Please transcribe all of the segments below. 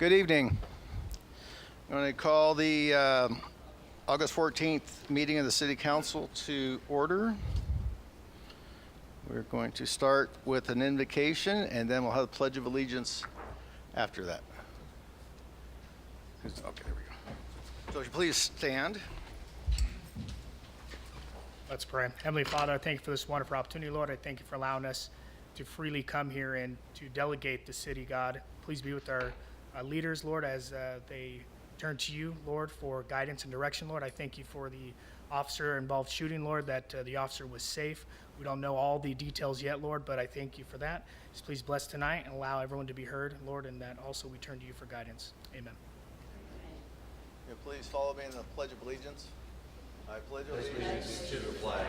Good evening. I'm going to call the August 14th meeting of the City Council to order. We're going to start with an invocation, and then we'll have the Pledge of Allegiance after that. Okay, there we go. So would you please stand? Let's pray. Heavenly Father, I thank you for this wonderful opportunity, Lord. I thank you for allowing us to freely come here and to delegate the city, God. Please be with our leaders, Lord, as they turn to you, Lord, for guidance and direction, Lord. I thank you for the officer-involved shooting, Lord, that the officer was safe. We don't know all the details yet, Lord, but I thank you for that. Just please bless tonight and allow everyone to be heard, Lord, and that also we turn to you for guidance. Amen. Yeah, please follow me in the Pledge of Allegiance. I pledge allegiance to the flag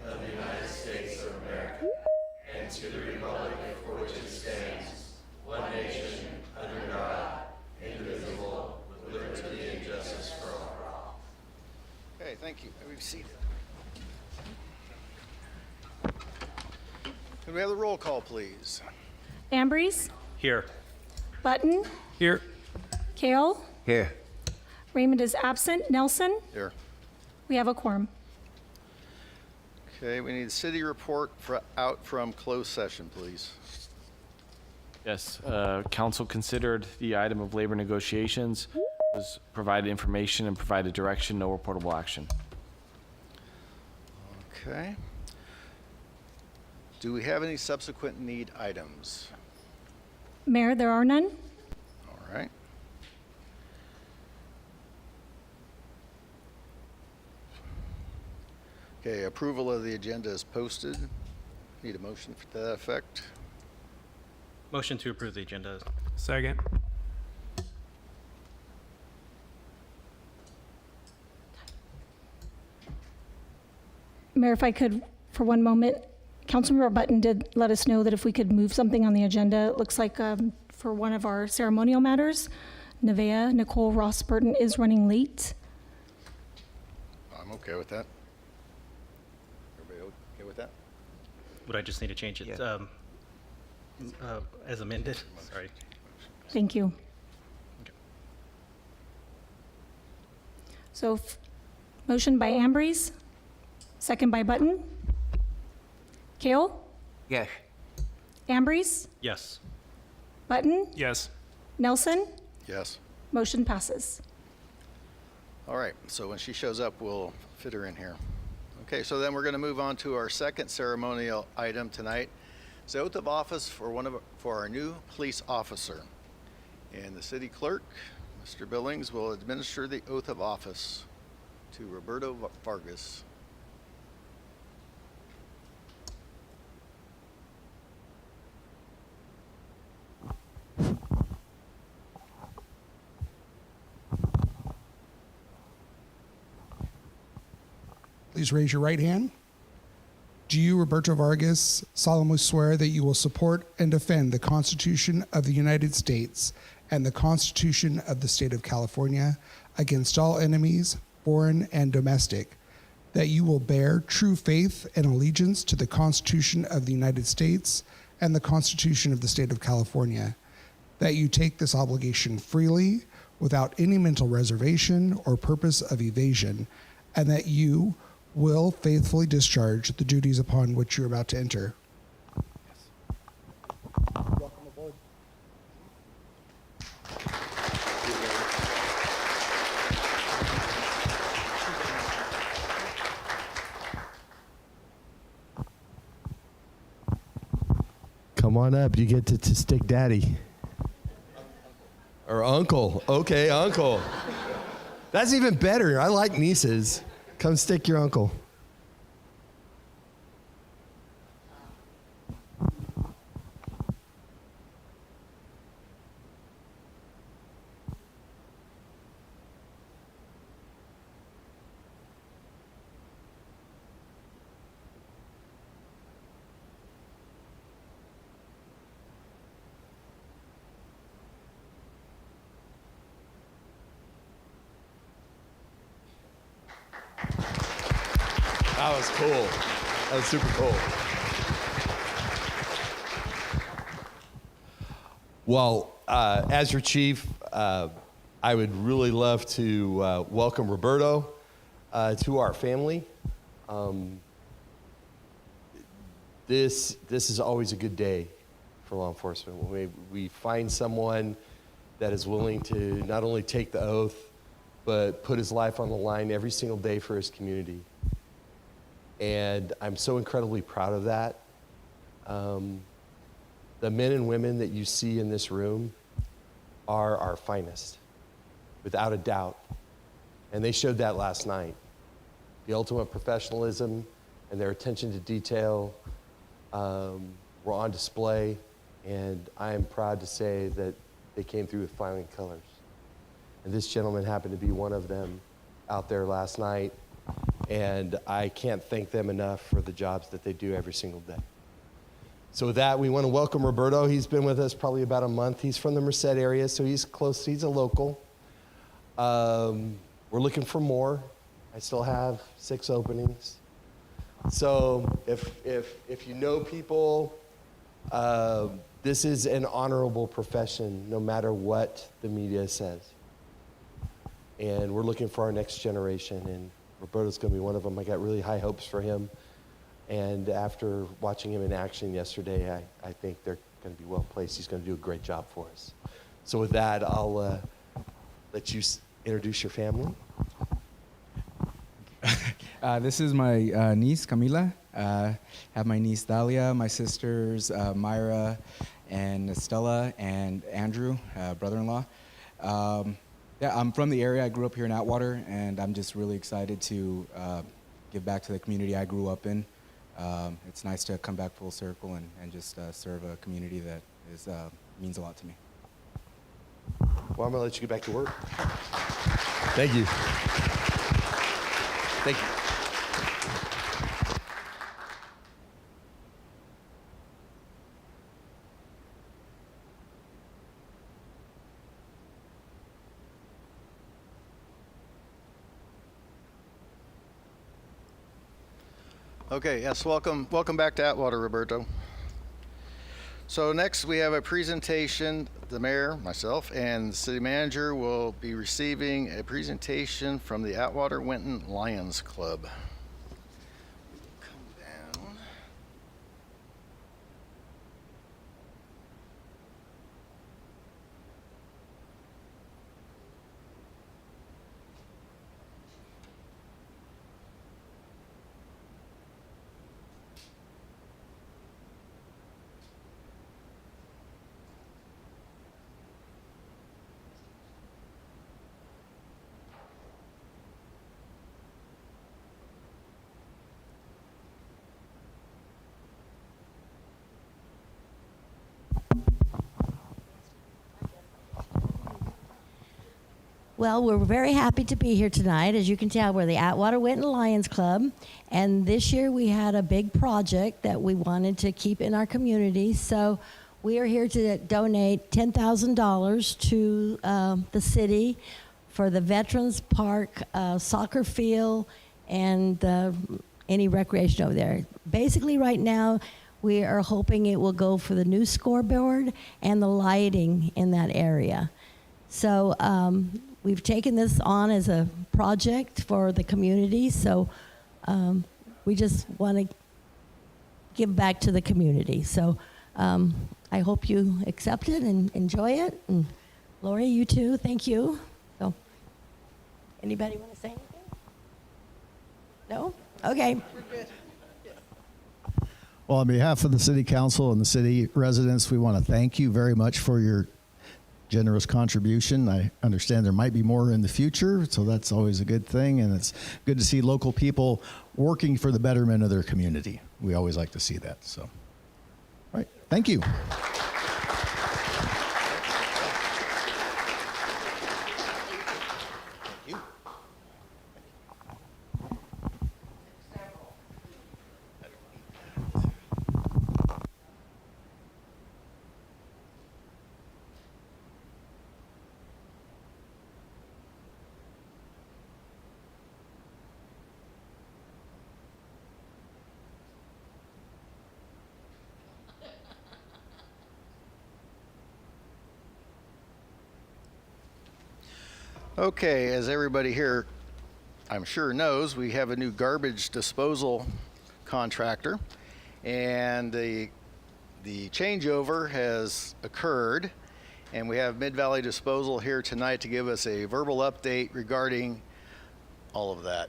of the United States of America and to the republic for which it stands, one nation, under God, indivisible, with liberty and justice for all. Okay, thank you. May we be seated. Can we have the roll call, please? Ambrose, Here. Button, Here. Kale, Here. Raymond is absent, Nelson, Here. we have a quorum. Okay, we need a city report out from closed session, please. Yes, council considered the item of labor negotiations, was provided information and provided direction, no reportable action. Okay. Do we have any subsequent need items? Mayor, there are none. All right. Okay, approval of the agenda is posted. Need a motion for that effect. Motion to approve the agenda. Second. Mayor, if I could, for one moment, Councilmember Button did let us know that if we could move something on the agenda, it looks like for one of our ceremonial matters, Nevaeh Nicole Ross Burton is running late. I'm okay with that. Everybody okay with that? Would I just need to change it as amended? Sorry. Thank you. Okay. So, motion by Ambrose, second by Button. Kale, Yes. Ambrose, Yes. Button, Yes. Nelson, Yes. motion passes. All right, so when she shows up, we'll fit her in here. Okay, so then we're going to move on to our second ceremonial item tonight. It's the oath of office for our new police officer. And the city clerk, Mr. Billings, will administer the oath of office to Roberto Vargas. Please raise your right hand. Do you, Roberto Vargas, solemnly swear that you will support and defend the Constitution of the United States and the Constitution of the State of California against all enemies, foreign and domestic, that you will bear true faith and allegiance to the Constitution of the United States and the Constitution of the State of California, that you take this obligation freely, without any mental reservation or purpose of evasion, and that you will faithfully discharge the duties upon which you're about to enter? Welcome aboard. Come on up. You get to stick daddy. Or uncle. Okay, uncle. That's even better. I like nieces. Come stick your uncle. That was cool. That was super cool. Well, as your chief, I would really love to welcome Roberto to our family. This is always a good day for law enforcement when we find someone that is willing to not only take the oath, but put his life on the line every single day for his community. And I'm so incredibly proud of that. The men and women that you see in this room are our finest, without a doubt. And they showed that last night. The ultimate professionalism and their attention to detail were on display, and I am proud to say that they came through with flying colors. And this gentleman happened to be one of them out there last night, and I can't thank them enough for the jobs that they do every single day. So with that, we want to welcome Roberto. He's been with us probably about a month. He's from the Merced area, so he's close. He's a local. We're looking for more. I still have 6 openings. So if you know people, this is an honorable profession, no matter what the media says. And we're looking for our next generation, and Roberto's going to be one of them. I got really high hopes for him. And after watching him in action yesterday, I think they're going to be well placed. He's going to do a great job for us. So with that, I'll let you introduce your family. This is my niece, Camila. Have my niece, Dalia, my sisters, Myra and Estella, and Andrew, brother-in-law. Yeah, I'm from the area. I grew up here in Atwater, and I'm just really excited to give back to the community I grew up in. It's nice to come back full circle and just serve a community that means a lot to me. Well, I'm going to let you get back to work. Thank you. Thank you. Okay, yes, welcome back to Atwater, Roberto. So next we have a presentation. The mayor, myself, and the city manager will be receiving a presentation from the Atwater Winton Lions Club. Come down. Well, we're very happy to be here tonight. As you can tell, we're the Atwater Winton Lions Club, and this year we had a big project that we wanted to keep in our community. So we are here to donate $10,000 to the city for the Veterans Park soccer field and any recreation over there. Basically, right now, we are hoping it will go for the new scoreboard and the lighting in that area. So we've taken this on as a project for the community, so we just want to give back to the community. So I hope you accept it and enjoy it. And Lori, you too, thank you. So, anybody want to say anything? No? Okay. We're good. Well, on behalf of the City Council and the city residents, we want to thank you very much for your generous contribution. I understand there might be more in the future, so that's always a good thing, and it's good to see local people working for the betterment of their community. We always like to see that. So, all right, thank you. Okay, as everybody here, I'm sure knows, we have a new garbage disposal contractor, and the changeover has occurred, and we have Mid-Valley Disposal here tonight to give us a verbal update regarding all of that.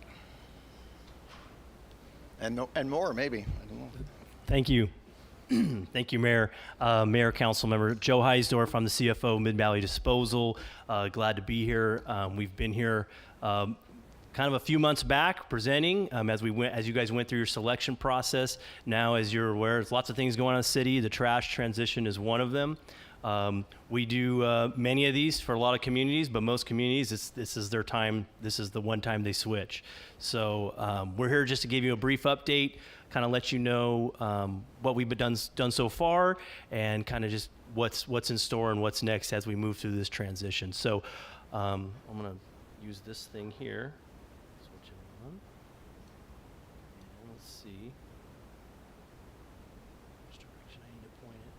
And more, maybe. I don't know. Thank you. Thank you, Mayor. Mayor, Council Member Joe Heisdorf. I'm the CFO, Mid-Valley Disposal. Glad to be here. We've been here kind of a few months back presenting as you guys went through your selection process. Now, as you're aware, there's lots of things going on in the city. The trash transition is one of them. We do many of these for a lot of communities, but most communities, this is their time. This is the one time they switch. So we're here just to give you a brief update, kind of let you know what we've done so far, and kind of just what's in store and what's next as we move through this transition. So I'm going to use this thing here. Switch it on. And let's see which direction I need to point it.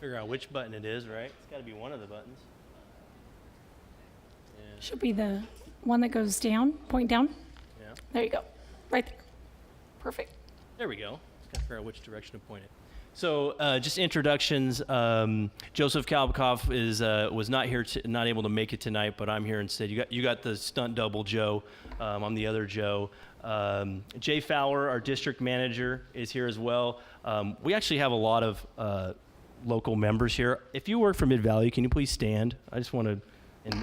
Figure out which button it is, right? It's got to be one of the buttons. Yeah. Should be the one that goes down, point down. Yeah. There you go. Right there. Perfect. There we go. Just got to figure out which direction to point it. So just introductions. Joseph Kalbakov was not here, not able to make it tonight, but I'm here instead. You got the stunt double, Joe. I'm the other Joe. Jay Fowler, our district manager, is here as well. We actually have a lot of local members here. If you work for Mid-Valley, can you please stand? I just want to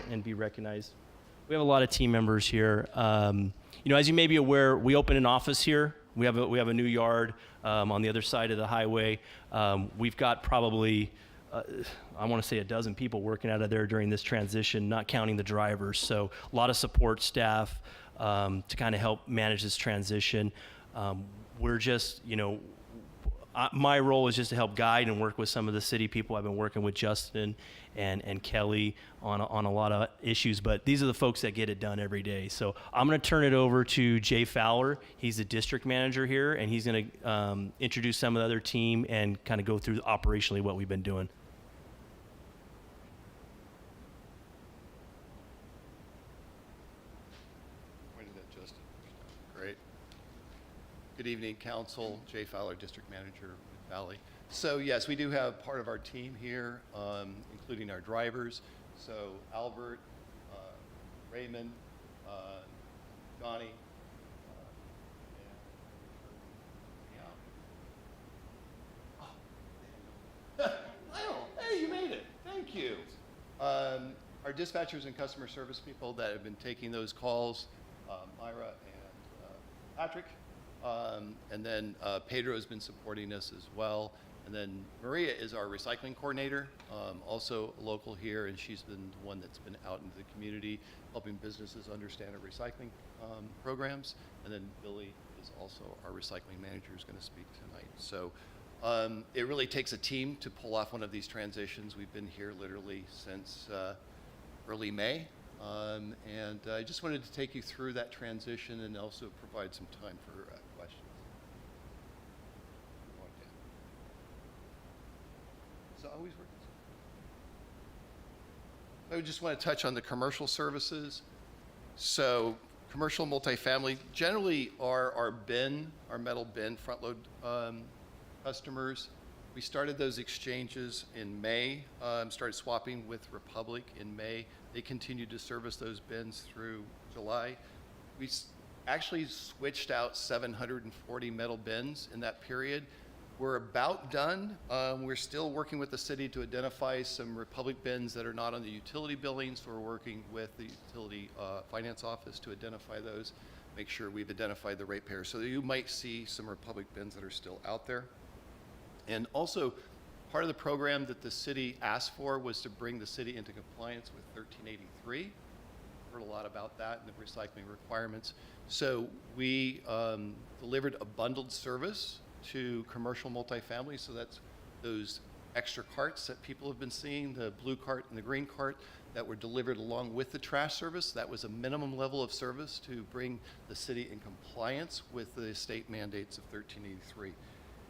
and be recognized. We have a lot of team members here. As you may be aware, we opened an office here. We have a new yard on the other side of the highway. We've got probably, I want to say, a dozen people working out of there during this transition, not counting the drivers. So a lot of support staff to kind of help manage this transition. We're just, my role is just to help guide and work with some of the city people. I've been working with Justin and Kelly on a lot of issues, but these are the folks that get it done every day. So I'm going to turn it over to Jay Fowler. He's the district manager here, and he's going to introduce some of the other team and kind of go through operationally what we've been doing. Pointed at Justin. Great. Good evening, Council. Jay Fowler, District Manager, Mid-Valley. So yes, we do have part of our team here, including our drivers. So Albert, Raymond, Johnny, Lionel, hey, you made it. Thank you. Our dispatchers and customer service people that have been taking those calls, Myra and Patrick. And then Pedro has been supporting us as well. And then Maria is our recycling coordinator, also local here, and she's been the one that's been out into the community helping businesses understand our recycling programs. And then Billy is also our recycling manager, who's going to speak tonight. So it really takes a team to pull off one of these transitions. We've been here literally since early May. And I just wanted to take you through that transition and also provide some time for questions. Is it always working? I just want to touch on the commercial services. So commercial multifamily, generally our metal bin front load customers. We started those exchanges in May, started swapping with Republic in May. They continued to service those bins through July. We actually switched out 740 metal bins in that period. We're about done. We're still working with the city to identify some Republic bins that are not on the utility billing, so we're working with the utility finance office to identify those, make sure we've identified the ratepayers. So you might see some Republic bins that are still out there. And also, part of the program that the city asked for was to bring the city into compliance with 1383. Heard a lot about that and the recycling requirements. So we delivered a bundled service to commercial multifamily. So that's those extra carts that people have been seeing, the blue cart and the green cart, that were delivered along with the trash service. That was a minimum level of service to bring the city in compliance with the state mandates of 1383.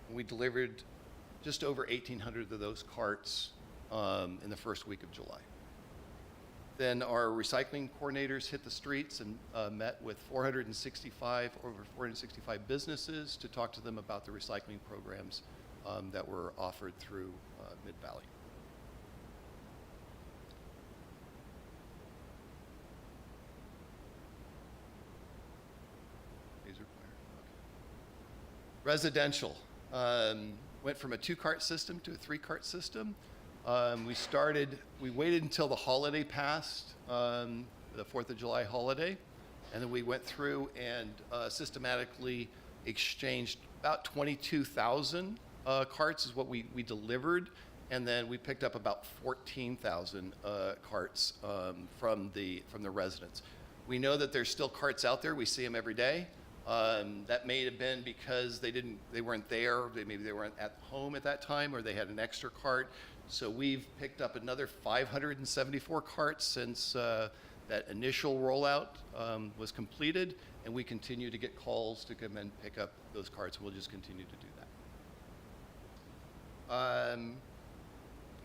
And we delivered just over 1,800 of those carts in the first week of July. Then our recycling coordinators hit the streets and met with over 465 businesses to talk to them about the recycling programs that were offered through Mid-Valley. Residential went from a 2-cart system to a 3-cart system. We waited until the holiday passed, the 4th of July holiday, and then we went through and systematically exchanged about 22,000 carts is what we delivered, and then we picked up about 14,000 carts from the residents. We know that there's still carts out there. We see them every day. That may have been because they weren't there. Maybe they weren't at home at that time, or they had an extra cart. So we've picked up another 574 carts since that initial rollout was completed, and we continue to get calls to come and pick up those carts. We'll just continue to do that.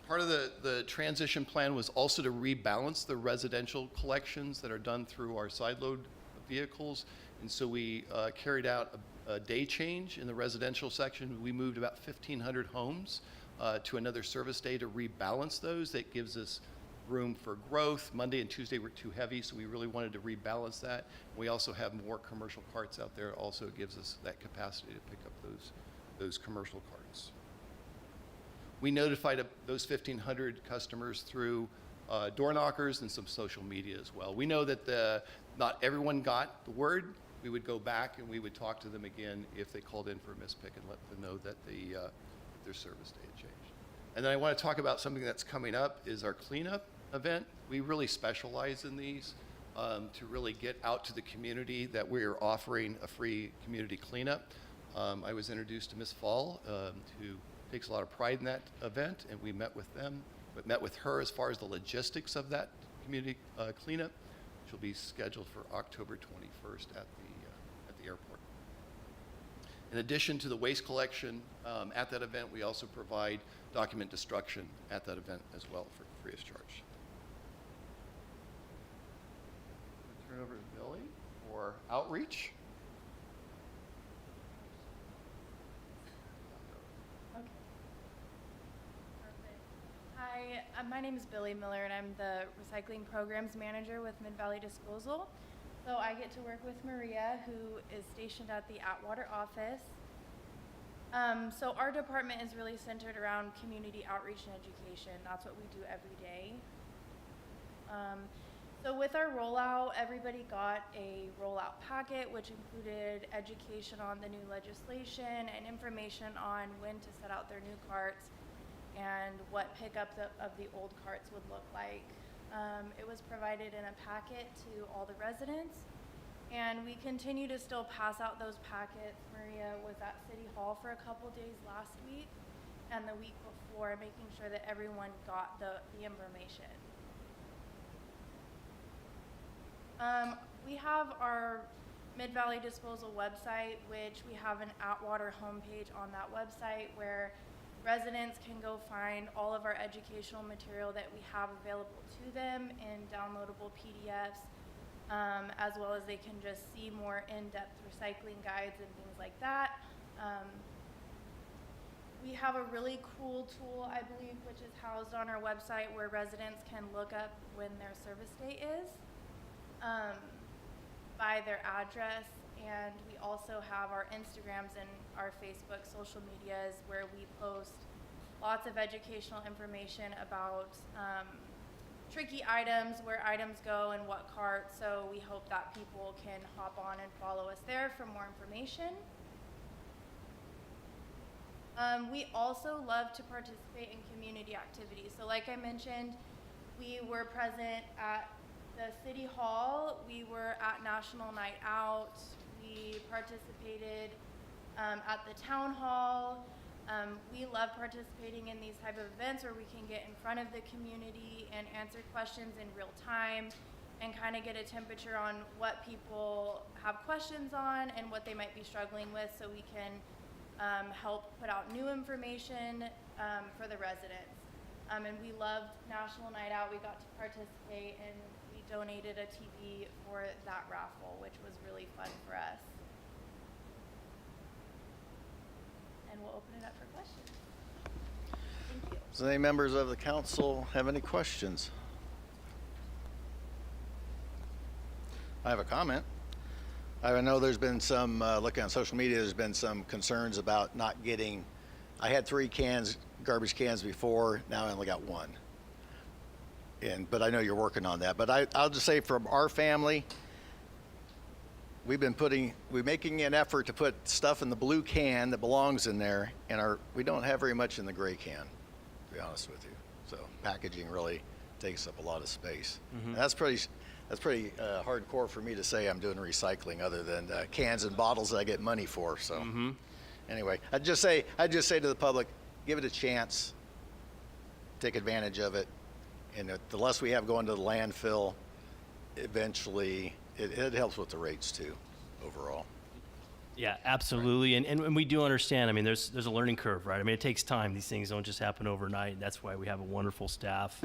Part of the transition plan was also to rebalance the residential collections that are done through our side load vehicles. And so we carried out a day change in the residential section. We moved about 1,500 homes to another service day to rebalance those. That gives us room for growth. Monday and Tuesday were too heavy, so we really wanted to rebalance that. We also have more commercial carts out there. Also gives us that capacity to pick up those commercial carts. We notified those 1,500 customers through door knockers and some social media as well. We know that not everyone got the word. We would go back and we would talk to them again if they called in for a mispick and let them know that their service day had changed. And then I want to talk about something that's coming up is our cleanup event. We really specialize in these to really get out to the community that we're offering a free community cleanup. I was introduced to Ms. Fall, who takes a lot of pride in that event, and we met with them, but met with her as far as the logistics of that community cleanup, which will be scheduled for October 21st at the airport. In addition to the waste collection at that event, we also provide document destruction at that event as well for free of charge. Turn over to Billy for outreach. Hi, my name is Billy Miller, and I'm the Recycling Programs Manager with Mid-Valley Disposal. So I get to work with Maria, who is stationed at the Atwater office. So our department is really centered around community outreach and education. That's what we do every day. So with our rollout, everybody got a rollout packet, which included education on the new legislation and information on when to set out their new carts and what pickup of the old carts would look like. It was provided in a packet to all the residents, and we continue to still pass out those packets. Maria was at City Hall for a couple days last week and the week before, making sure that everyone got the information. We have our Mid-Valley Disposal website, which we have an Atwater homepage on that website where residents can go find all of our educational material that we have available to them in downloadable PDFs, as well as they can just see more in-depth recycling guides and things like that. We have a really cool tool, I believe, which is housed on our website where residents can look up when their service day is by their address. And we also have our Instagrams and our Facebook social medias where we post lots of educational information about tricky items, where items go and what cart. So we hope that people can hop on and follow us there for more information. We also love to participate in community activities. So like I mentioned, we were present at the City Hall. We were at National Night Out. We participated at the Town Hall. We love participating in these type of events where we can get in front of the community and answer questions in real time and kind of get a temperature on what people have questions on and what they might be struggling with, so we can help put out new information for the residents. And we loved National Night Out. We got to participate, and we donated a TV for that raffle, which was really fun for us. And we'll open it up for questions. Thank you. Does any members of the council have any questions? I have a comment. I know there's been some, looking on social media, there's been some concerns about not getting, I had 3 garbage cans before, now I only got 1. But I know you're working on that. But I'll just say from our family, we're making an effort to put stuff in the blue can that belongs in there, and we don't have very much in the gray can, to be honest with you. So packaging really takes up a lot of space. And that's pretty hardcore for me to say I'm doing recycling, other than cans and bottles that I get money for. So anyway, I'd just say to the public, give it a chance, take advantage of it, and the less we have going to the landfill, eventually it helps with the rates too, overall. Yeah, absolutely. And we do understand, I mean, there's a learning curve, right? I mean, it takes time. These things don't just happen overnight. That's why we have a wonderful staff.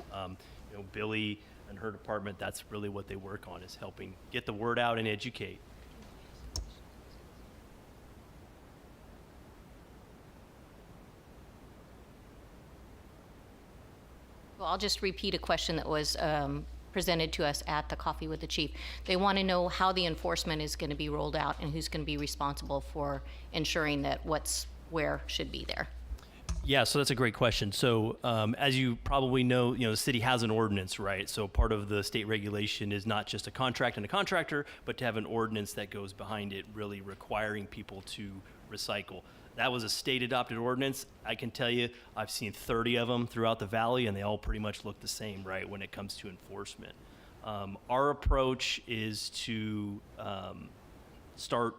Billy and her department, that's really what they work on, is helping get the word out and educate. Well, I'll just repeat a question that was presented to us at the Coffee with the Chief. They want to know how the enforcement is going to be rolled out and who's going to be responsible for ensuring that what's where should be there. Yeah, so that's a great question. So as you probably know, the city has an ordinance, right? So part of the state regulation is not just a contract and a contractor, but to have an ordinance that goes behind it, really requiring people to recycle. That was a state-adopted ordinance. I can tell you, I've seen 30 of them throughout the valley, and they all pretty much look the same, right, when it comes to enforcement. Our approach is to start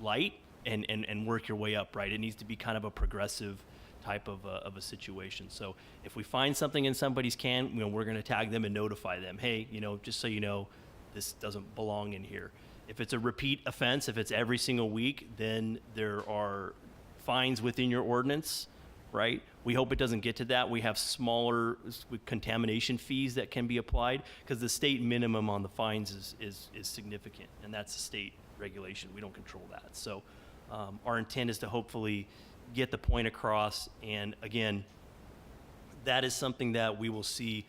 light and work your way up, right? It needs to be kind of a progressive type of a situation. So if we find something in somebody's can, we're going to tag them and notify them. Hey, just so you know, this doesn't belong in here. If it's a repeat offense, if it's every single week, then there are fines within your ordinance, right? We hope it doesn't get to that. We have smaller contamination fees that can be applied, because the state minimum on the fines is significant, and that's a state regulation. We don't control that. So our intent is to hopefully get the point across, and again, that is something that we will see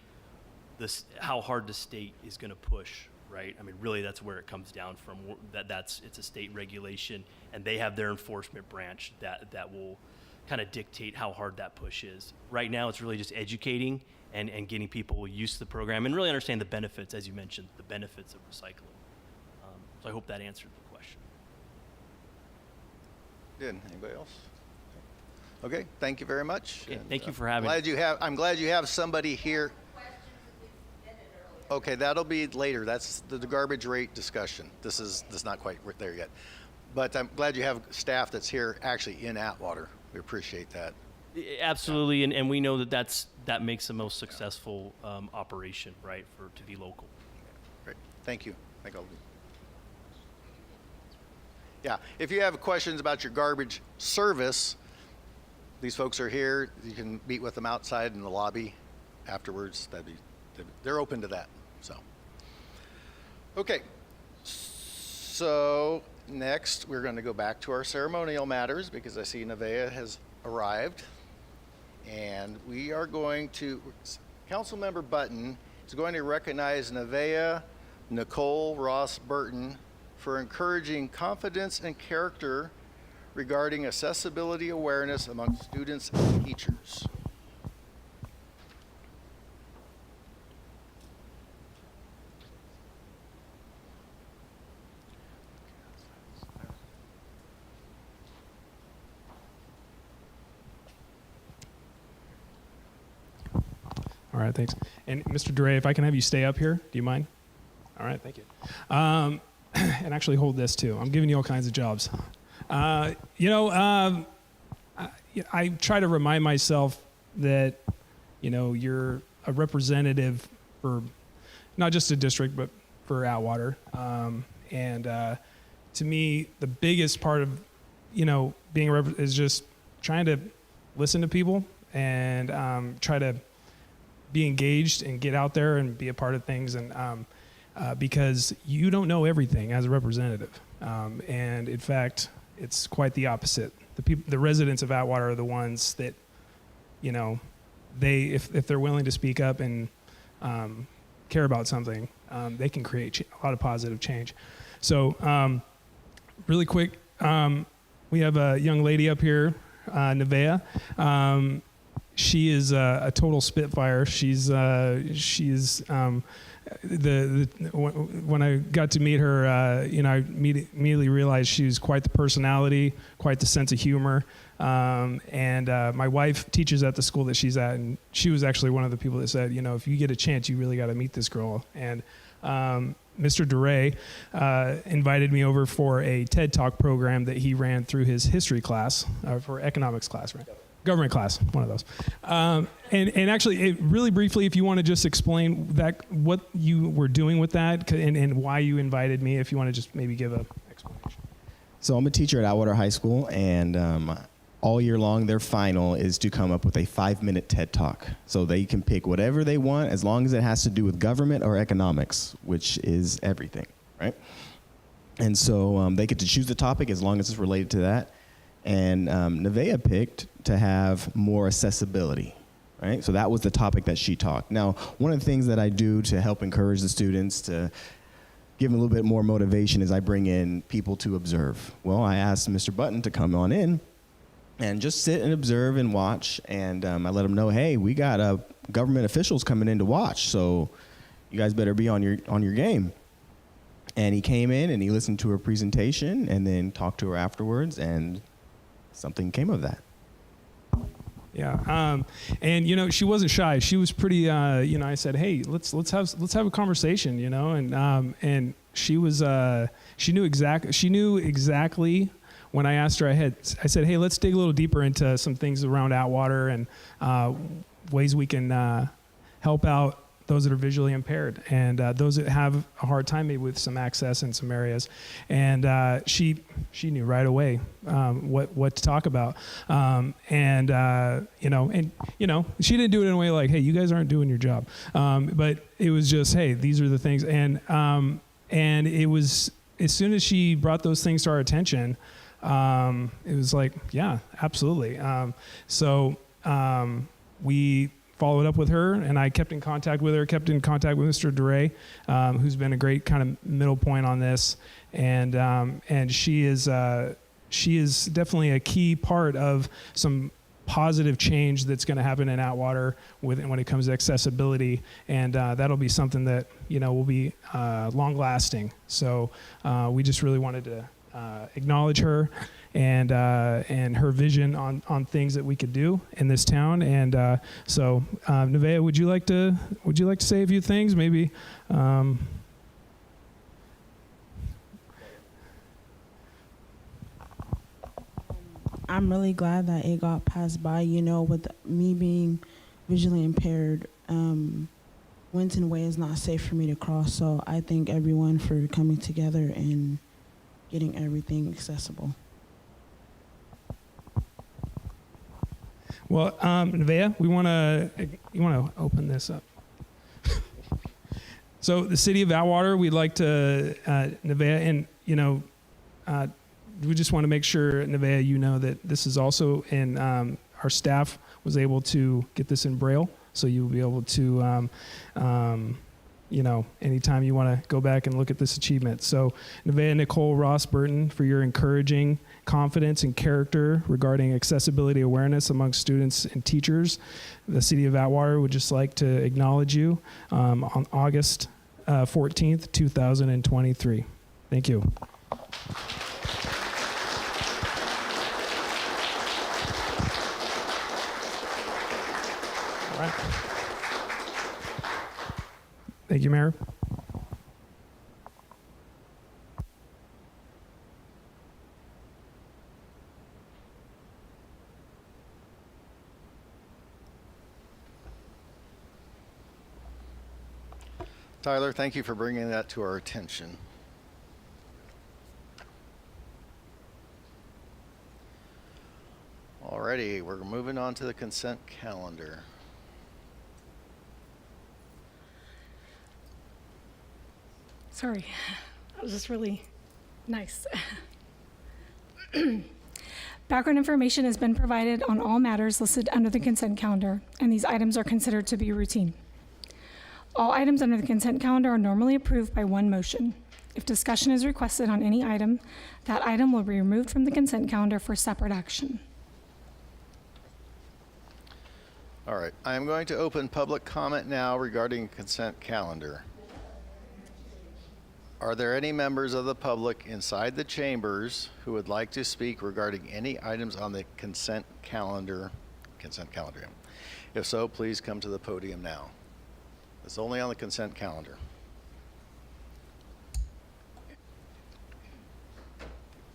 how hard the state is going to push, right? I mean, really, that's where it comes down from. It's a state regulation, and they have their enforcement branch that will kind of dictate how hard that push is. Right now, it's really just educating and getting people used to the program and really understand the benefits, as you mentioned, the benefits of recycling. So I hope that answered the question. Good. Anybody else? Okay, thank you very much. Okay, And, thank you for having me. I'm glad you have somebody here. Okay, that'll be later. That's the garbage rate discussion. This is not quite there yet. But I'm glad you have staff that's here actually in Atwater. We appreciate that. Absolutely, and we know that makes the most successful operation, right, to be local. Great, thank you. Yeah, if you have questions about your garbage service, these folks are here. You can meet with them outside in the lobby afterwards. They're open to that. So, okay. So next, we're going to go back to our ceremonial matters, because I see Nevaeh has arrived, and we are going to. Councilmember Button is going to recognize Nevaeh Nicole Ross Burton for encouraging confidence and character regarding accessibility awareness among students and teachers. All right, thanks. And Mr. DeRay, if I can have you stay up here, do you mind? All right, thank you. And actually hold this too. I'm giving you all kinds of jobs. I try to remind myself that, you're a representative for not just a district, but for Atwater. To me, the biggest part of being a is just trying to listen to people and try to be engaged and get out there and be a part of things, and because you don't know everything as a representative, and in fact, it's quite the opposite. The residents of Atwater are the ones that, if they're willing to speak up and care about something, they can create a lot of positive change. So, really quick, we have a young lady up here, Nevaeh. She is a total spitfire. When I got to meet her, I immediately realized she was quite the personality, quite the sense of humor. And my wife teaches at the school that she's at, and she was actually one of the people that said, if you get a chance, you really got to meet this girl. And Mr. DeRay invited me over for a TED Talk program that he ran through his history class, for economics class, right? Government class, one of those. And actually, really briefly, if you want to just explain what you were doing with that and why you invited me, if you want to just maybe give an explanation. So I'm a teacher at Atwater High School, and all year long, their final is to come up with a 5-minute TED Talk. So they can pick whatever they want as long as it has to do with government or economics, which is everything, right? And so they get to choose the topic as long as it's related to that. And Nevaeh picked to have more accessibility, right? So that was the topic that she talked. Now, one of the things that I do to help encourage the students to give them a little bit more motivation is I bring in people to observe. Well, I asked Mr. Button to come on in and just sit and observe and watch. And I let him know, hey, we got government officials coming in to watch, so you guys better be on your game. And he came in and he listened to her presentation and then talked to her afterwards, and something came of that. Yeah, and she wasn't shy. She was pretty. I said, "Hey, let's have a conversation," and she was. She knew exactly. When I asked her, I said, "Hey, let's dig a little deeper into some things around Atwater and ways we can help out those that are visually impaired and those that have a hard time maybe with some access in some areas." And she knew right away what to talk about. She didn't do it in a way like, "Hey, you guys aren't doing your job," but it was just, "Hey, these are the things." And it was, as soon as she brought those things to our attention, it was like, yeah, absolutely. So we followed up with her, and I kept in contact with her, kept in contact with Mr. DeRay, who's been a great kind of middle point on this. And she is definitely a key part of some positive change that's going to happen in Atwater when it comes to accessibility. And that'll be something that, will be long lasting. So we just really wanted to acknowledge her and her vision on things that we could do in this town. And so Nevaeh, would you like to say a few things? Maybe. I'm really glad that it got passed by. With me being visually impaired, Winton Way is not safe for me to cross. So I thank everyone for coming together and getting everything accessible. Well, Nevaeh, you want to open this up. So the city of Atwater, we'd like to, Nevaeh, and we just want to make sure, Nevaeh, that this is also in, our staff was able to get this in Braille, so you'll be able to, anytime you want to go back and look at this achievement. So Nevaeh Nicole Ross Burton, for your encouraging confidence and character regarding accessibility awareness among students and teachers. The city of Atwater would just like to acknowledge you on August 14th, 2023. Thank you. All right. Thank you, Mayor. Tyler, thank you for bringing that to our attention. Alrighty, we're moving on to the consent calendar. Sorry, that was just really nice. Background information has been provided on all matters listed under the consent calendar, and these items are considered to be routine. All items under the consent calendar are normally approved by one motion. If discussion is requested on any item, that item will be removed from the consent calendar for separate action. All right, I am going to open public comment now regarding consent calendar. Are there any members of the public inside the chambers who would like to speak regarding any items on the consent calendar? If so, please come to the podium now. It's only on the consent calendar.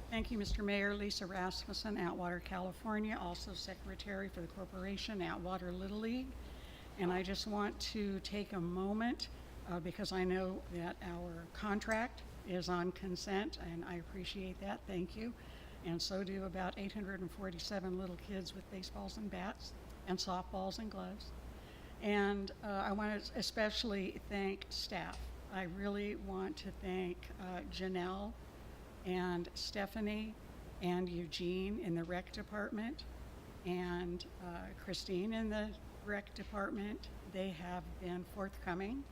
Thank you, Mr. Mayor. Lisa Rasmussen, Atwater, California, also Secretary for the Corporation, Atwater Little League. And I just want to take a moment because I know that our contract is on consent, and I appreciate that. Thank you. And so do about 847 little kids with baseballs and bats and softballs and gloves. And I want to especially thank staff. I really want to thank Janelle and Stephanie and Eugene in the rec department and Christine in the rec department. They have been forthcoming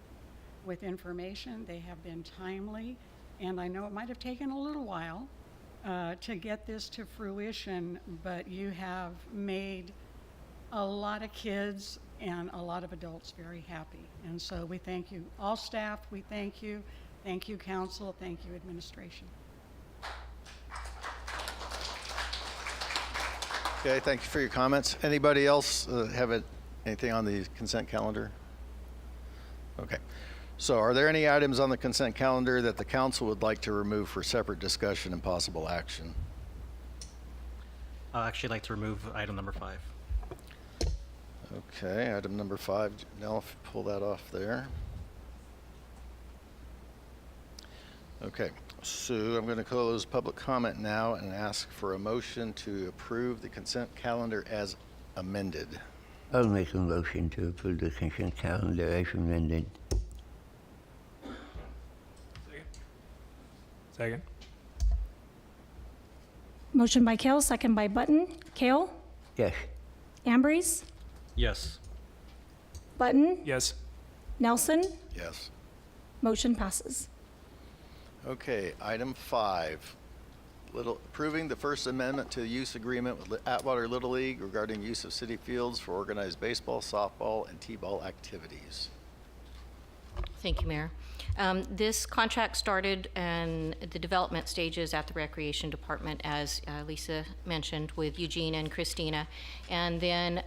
with information. They have been timely, and I know it might have taken a little while to get this to fruition, but you have made a lot of kids and a lot of adults very happy. And so we thank you. All staff, we thank you. Thank you, council. Thank you, administration. Okay, thank you for your comments. Anybody else have anything on the consent calendar? Okay. So are there any items on the consent calendar that the council would like to remove for separate discussion and possible action? I'd actually like to remove item number 5. Okay, item number 5. Now, if you pull that off there. Okay, so I'm going to close public comment now and ask for a motion to approve the consent calendar as amended. I'll make a motion to approve the consent calendar as amended. Second. Motion by Kale, second by Button. Kale? Yes. Ambrose? Yes. Button? Yes. Nelson? Yes. Motion passes. Okay, item 5. Approving the First Amendment to the use agreement with Atwater Little League regarding use of city fields for organized baseball, softball, and t-ball activities. Thank you, Mayor. This contract started in the development stages at the Recreation Department, as Lisa mentioned, with Eugene and Christina. And then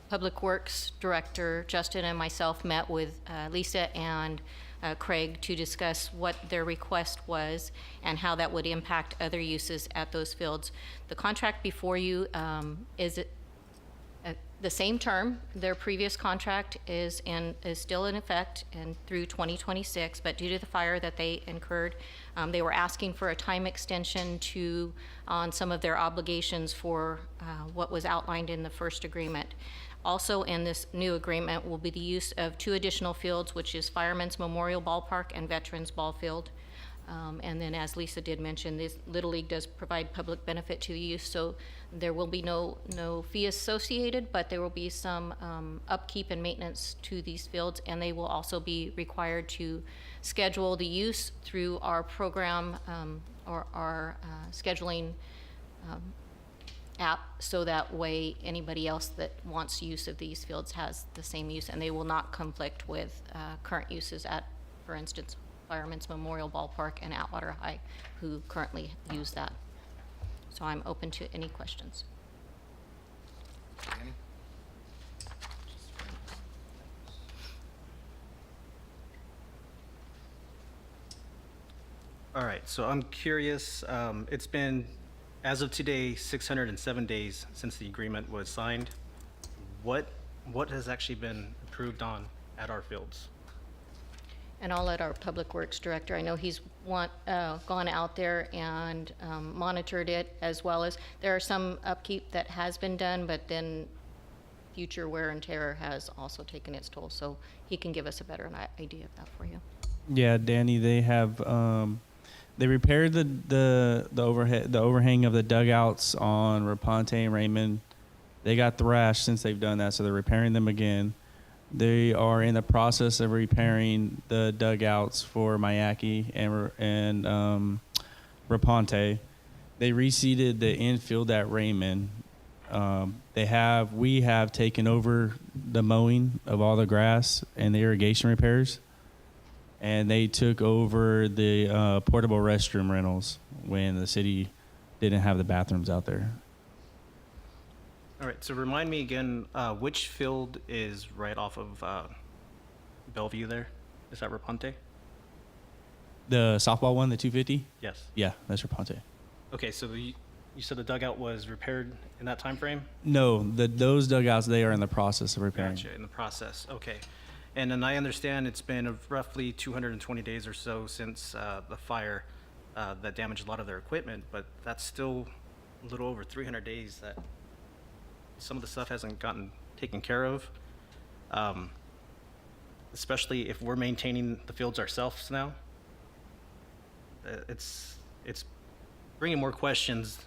Public Works Director Justin and myself met with Lisa and Craig to discuss what their request was and how that would impact other uses at those fields. The contract before you is the same term. Their previous contract is still in effect and through 2026, but due to the fire that they incurred, they were asking for a time extension on some of their obligations for what was outlined in the first agreement. Also in this new agreement will be the use of 2 additional fields, which is Fireman's Memorial Ballpark and Veterans Ball Field. And then, as Lisa did mention, this Little League does provide public benefit to the use, so there will be no fee associated, but there will be some upkeep and maintenance to these fields, and they will also be required to schedule the use through our program or our scheduling app, so that way anybody else that wants use of these fields has the same use, and they will not conflict with current uses at, for instance, Fireman's Memorial Ballpark and Atwater High, who currently use that. So I'm open to any questions. All right, so I'm curious, it's been, as of today, 607 days since the agreement was signed. What has actually been approved on at our fields? And I'll let our Public Works Director, I know he's gone out there and monitored it, as well as there are some upkeep that has been done, but then future wear and tear has also taken its toll. So he can give us a better idea of that for you. Yeah, Danny, they have they repaired the overhang of the dugouts on Raponte and Raymond. They got thrashed since they've done that, so they're repairing them again. They are in the process of repairing the dugouts for Mayaki and Raponte. They reseeded the infield at Raymond. We have taken over the mowing of all the grass and the irrigation repairs, and they took over the portable restroom rentals when the city didn't have the bathrooms out there. All right, so remind me again, which field is right off of Bellevue there? Is that Raponte? The softball one, the 250? Yes. Yeah, that's Raponte. Okay, so you said the dugout was repaired in that time frame? No, those dugouts, they are in the process of repairing. Gotcha, in the process, okay. And then I understand it's been roughly 220 days or so since the fire that damaged a lot of their equipment, but that's still a little over 300 days that some of the stuff hasn't gotten taken care of. Especially if we're maintaining the fields ourselves now. It's bringing more questions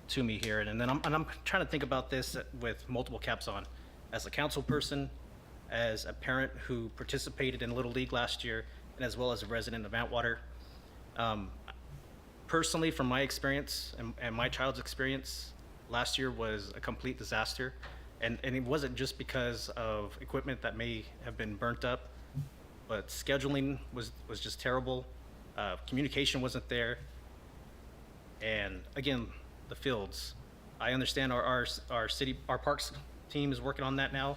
to me here, and then I'm trying to think about this with multiple caps on, as a council person, as a parent who participated in Little League last year, and as well as a resident of Antwater. Personally, from my experience and my child's experience, last year was a complete disaster, and it wasn't just because of equipment that may have been burnt up, but scheduling was just terrible. Communication wasn't there, and again, the fields. I understand our parks team is working on that now,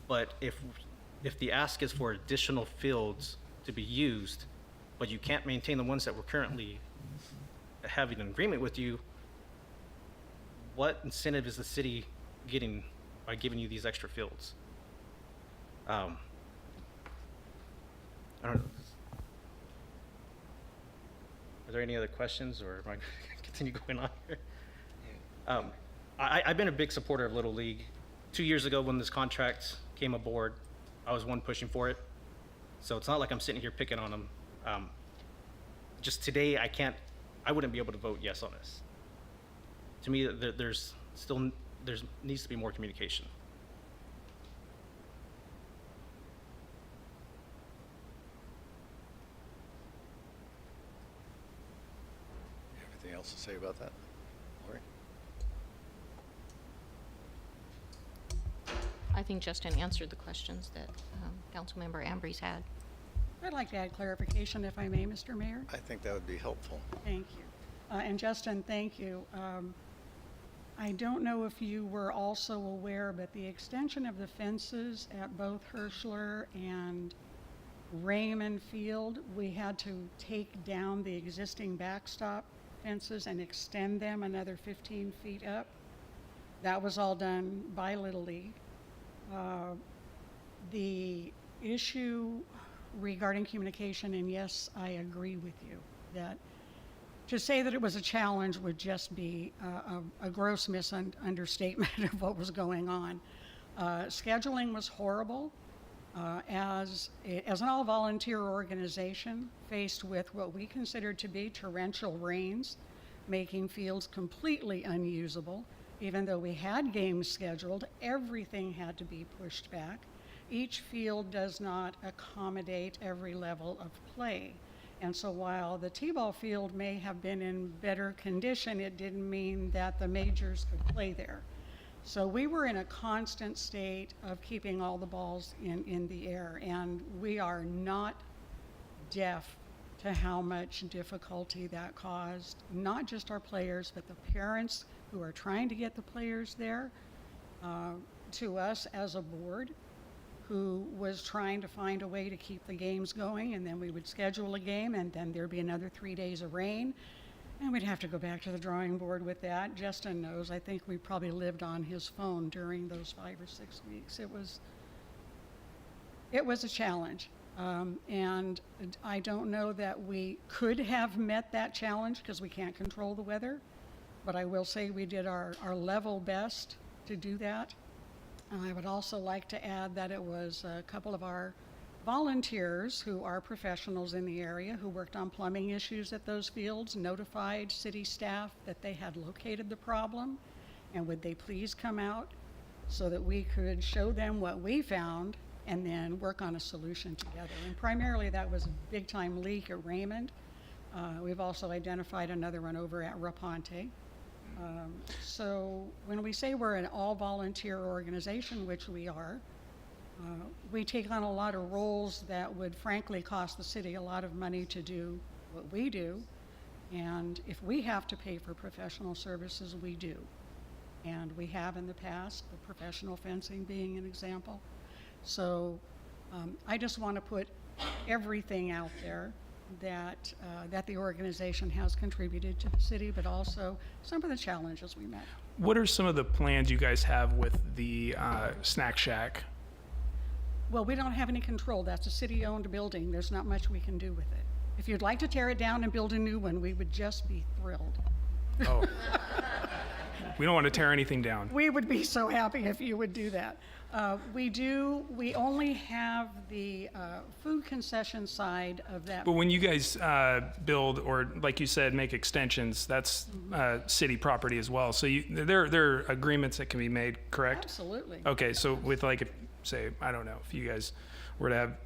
but if the ask is for additional fields to be used, but you can't maintain the ones that we're currently having an agreement with you, what incentive is the city getting by giving you these extra fields? I don't know. Are there any other questions, or am I going to continue going on here? I've been a big supporter of Little League. 2 years ago when this contract came aboard, I was one pushing for it. So it's not like I'm sitting here picking on them. Just today, I wouldn't be able to vote yes on this. To me, there needs to be more communication. Anything else to say about that? Lori? I think Justin answered the questions that Councilmember Ambrose had. I'd like to add clarification, if I may, Mr. Mayor. I think that would be helpful. Thank you. And Justin, thank you. I don't know if you were also aware, but the extension of the fences at both Hirschler and Raymond Field, we had to take down the existing backstop fences and extend them another 15 feet up. That was all done by Little League. The issue regarding communication, and yes, I agree with you, that to say that it was a challenge would just be a gross misunderstatement of what was going on. Scheduling was horrible. As an all-volunteer organization faced with what we considered to be torrential rains, making fields completely unusable, even though we had games scheduled, everything had to be pushed back. Each field does not accommodate every level of play. And so while the T-ball field may have been in better condition, it didn't mean that the majors could play there. So we were in a constant state of keeping all the balls in the air, and we are not deaf to how much difficulty that caused, not just our players, but the parents who are trying to get the players there, to us as a board, who was trying to find a way to keep the games going, and then we would schedule a game, and then there'd be another 3 days of rain, and we'd have to go back to the drawing board with that. Justin knows, I think we probably lived on his phone during those 5 or 6 weeks. It was a challenge. And I don't know that we could have met that challenge because we can't control the weather, but I will say we did our level best to do that. And I would also like to add that it was a couple of our volunteers who are professionals in the area who worked on plumbing issues at those fields, notified city staff that they had located the problem and would they please come out so that we could show them what we found and then work on a solution together. And primarily that was a big time leak at Raymond. We've also identified another one over at Raponte. So when we say we're an all volunteer organization, which we are, we take on a lot of roles that would frankly cost the city a lot of money to do what we do. And if we have to pay for professional services, we do. And we have in the past, the professional fencing being an example. So I just want to put everything out there that, that the organization has contributed to the city, but also some of the challenges we met. What are some of the plans you guys have with the snack shack? Well, we don't have any control. That's a city-owned building. There's not much we can do with it. If you'd like to tear it down and build a new one, we would just be thrilled. Oh. We don't want to tear anything down. We would be so happy if you would do that. We only have the food concession side of that. But when you guys build, or like you said, make extensions, that's city property as well. So there are agreements that can be made, correct? Absolutely. Okay, so with like, say, I don't know, if you guys were to have,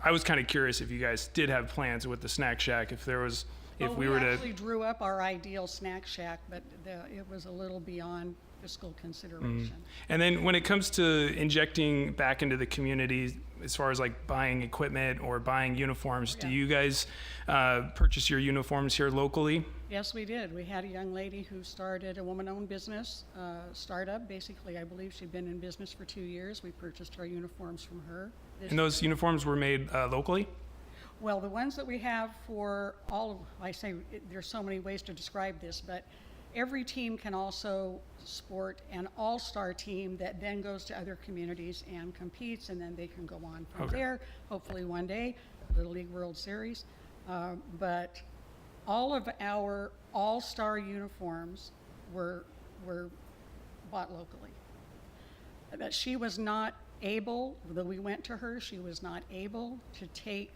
I was kind of curious if you guys did have plans with the snack shack, if there was, if we were to. We actually drew up our ideal snack shack, but it was a little beyond fiscal consideration. And then when it comes to injecting back into the community, as far as like buying equipment or buying uniforms, do you guys purchase your uniforms here locally? Yes, we did. We had a young lady who started a woman-owned business, startup. Basically, I believe she'd been in business for 2 years. We purchased our uniforms from her. And those uniforms were made locally? Well, the ones that we have for all of, I say there's so many ways to describe this, but every team can also sport an all-star team that then goes to other communities and competes, and then they can go on from there, hopefully one day, Little League World Series. But all of our all-star uniforms were bought locally. That she was not able, though we went to her, she was not able to take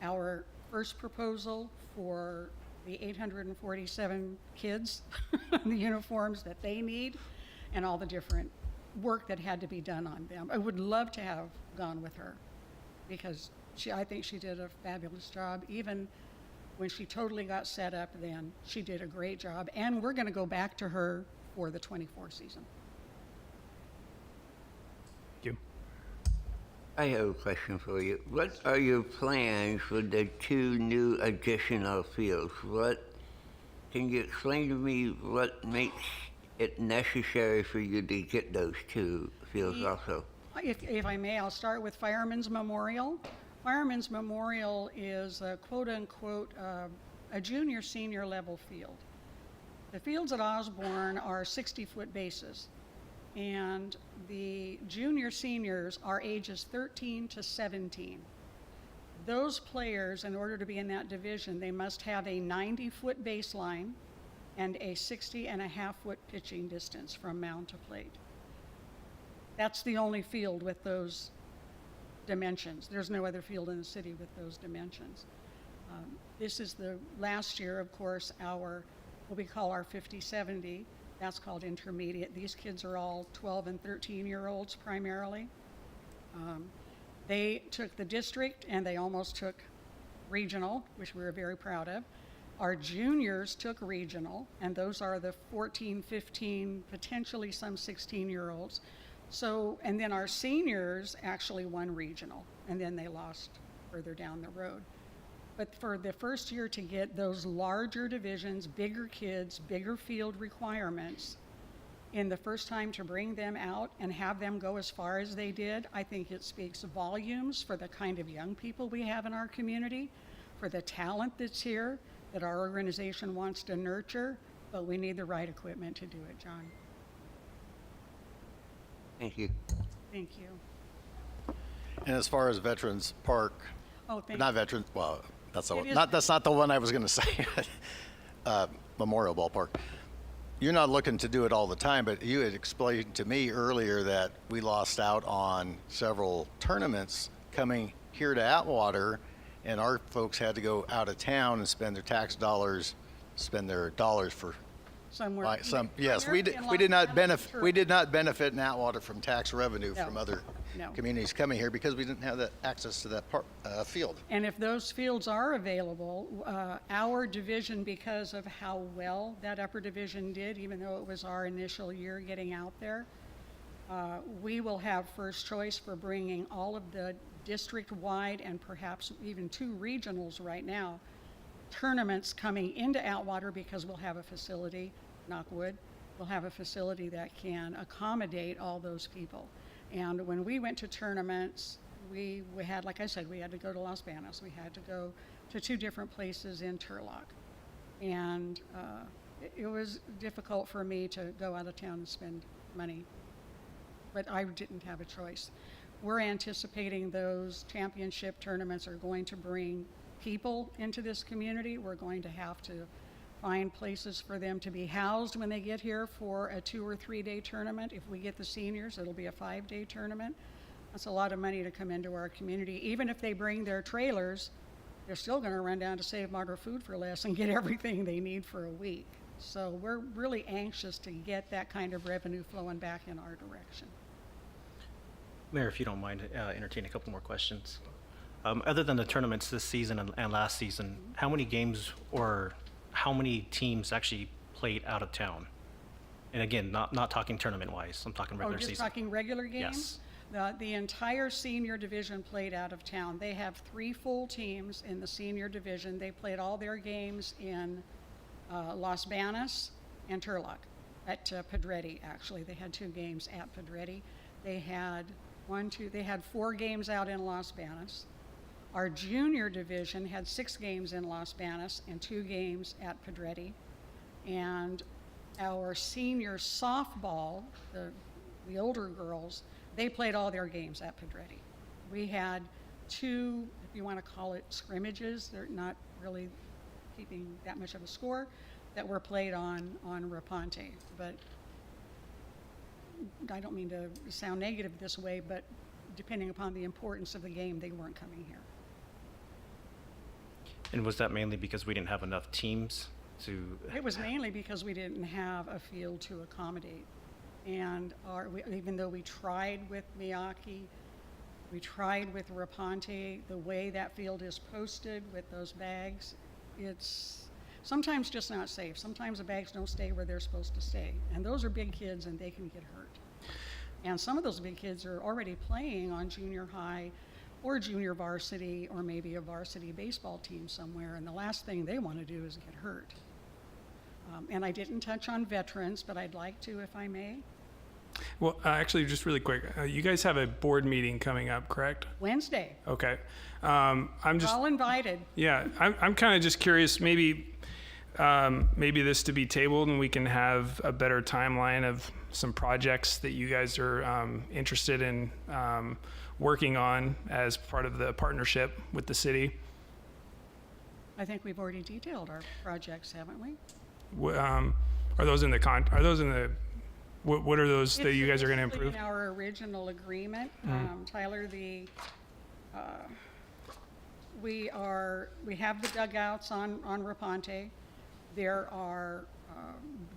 our first proposal for the 847 kids, the uniforms that they need, and all the different work that had to be done on them. I would love to have gone with her because I think she did a fabulous job. Even when she totally got set up then, she did a great job. And we're going to go back to her for the 24 season. Thank you. I have a question for you. What are your plans for the 2 new additional fields? Can you explain to me what makes it necessary for you to get those 2 fields also? If I may, I'll start with Fireman's Memorial. Fireman's Memorial is a quote-unquote a junior-senior level field. The fields at Osborne are 60-foot bases, and the junior seniors are ages 13 to 17. Those players, in order to be in that division, they must have a 90-foot baseline and a 60.5-foot pitching distance from mound to plate. That's the only field with those dimensions. There's no other field in the city with those dimensions. This is the last year, of course, what we call our 50-70. That's called intermediate. These kids are all 12 and 13-year-olds primarily. They took the district and they almost took regional, which we were very proud of. Our juniors took regional, and those are the 14, 15, potentially some 16-year-olds. So, and then our seniors actually won regional, and then they lost further down the road. But for the first year to get those larger divisions, bigger kids, bigger field requirements, in the first time to bring them out and have them go as far as they did, I think it speaks volumes for the kind of young people we have in our community, for the talent that's here that our organization wants to nurture, but we need the right equipment to do it, John. Thank you. Thank you. And as far as Veterans Park, Oh, thank not you. Veterans, well, that's It is that's not the one I was going to say. Memorial Ballpark. You're not looking to do it all the time, but you had explained to me earlier that we lost out on several tournaments coming here to Atwater, and our folks had to go out of town and spend their tax dollars, spend their dollars for Somewhere. yes, we did. We did not benefit. We did not benefit in Atwater from tax revenue from other communities coming here because we didn't have the access to that field. And if those fields are available, our division, because of how well that upper division did, even though it was our initial year getting out there, we will have first choice for bringing all of the district-wide and perhaps even 2 regionals right now, tournaments coming into Atwater because we'll have a facility, knock wood, we'll have a facility that can accommodate all those people. And when we went to tournaments, we had, like I said, we had to go to Las Banas. We had to go to 2 different places in Turlock. And it was difficult for me to go out of town and spend money, but I didn't have a choice. We're anticipating those championship tournaments are going to bring people into this community. We're going to have to find places for them to be housed when they get here for a 2 or 3 day tournament. If we get the seniors, it'll be a 5-day tournament. That's a lot of money to come into our community. Even if they bring their trailers, they're still going to run down to Save Martyr Food for Less and get everything they need for a week. So we're really anxious to get that kind of revenue flowing back in our direction. Mayor, if you don't mind, entertain a couple more questions. Other than the tournaments this season and last season, how many games or how many teams actually played out of town? And again, not talking tournament-wise, I'm talking regular just season. talking regular games? Yes. The entire senior division played out of town. They have 3 full teams in the senior division. They played all their games in Las Banas and Turlock, at Pedretti, actually. They had 2 games at Pedretti. They had 4 games out in Las Banas. Our junior division had 6 games in Las Banas and 2 games at Pedretti. And our senior softball, the older girls, they played all their games at Pedretti. We had 2, if you want to call it scrimmages, they're not really keeping that much of a score, that were played on Raponte. But I don't mean to sound negative this way, but depending upon the importance of the game, they weren't coming here. And was that mainly because we didn't have enough teams to? It was mainly because we didn't have a field to accommodate. And even though we tried with Miyake, we tried with Raponte, the way that field is posted with those bags, it's sometimes just not safe. Sometimes the bags don't stay where they're supposed to stay. And those are big kids and they can get hurt. And some of those big kids are already playing on junior high or junior varsity or maybe a varsity baseball team somewhere. And the last thing they want to do is get hurt. And I didn't touch on veterans, but I'd like to, if I may. Well, actually, just really quick, you guys have a board meeting coming up, correct? Wednesday. Okay. I'm just all invited. Yeah, I'm kind of just curious. Maybe this to be tabled, and we can have a better timeline of some projects that you guys are interested in working on as part of the partnership with the city. I think we've already detailed our projects, haven't we? Are those in the what are those that you guys are going to improve? In our original agreement, Tyler, we have the dugouts on Raponte. There are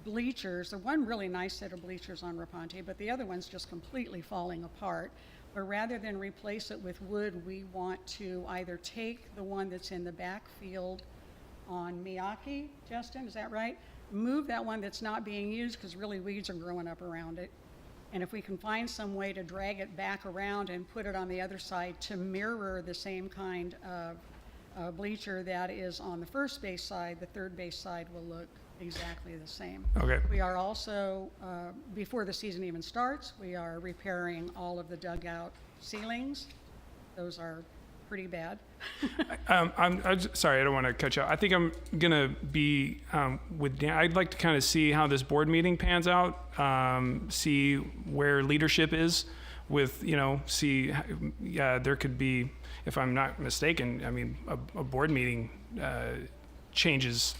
bleachers. There's one really nice set of bleachers on Raponte, but the other one's just completely falling apart. But rather than replace it with wood, we want to either take the one that's in the backfield on Miyake, Justin, is that right? Move that one that's not being used because really weeds are growing up around it. And if we can find some way to drag it back around and put it on the other side to mirror the same kind of bleacher that is on the first base side, the third base side will look exactly the same. Okay. We are also, before the season even starts, we are repairing all of the dugout ceilings. Those are pretty bad. I'm sorry, I don't want to cut you off. I think I'm gonna be with Dan. I'd like to kind of see how this board meeting pans out, see where leadership is with, yeah, there could be, if I'm not mistaken, I mean, a board meeting changes,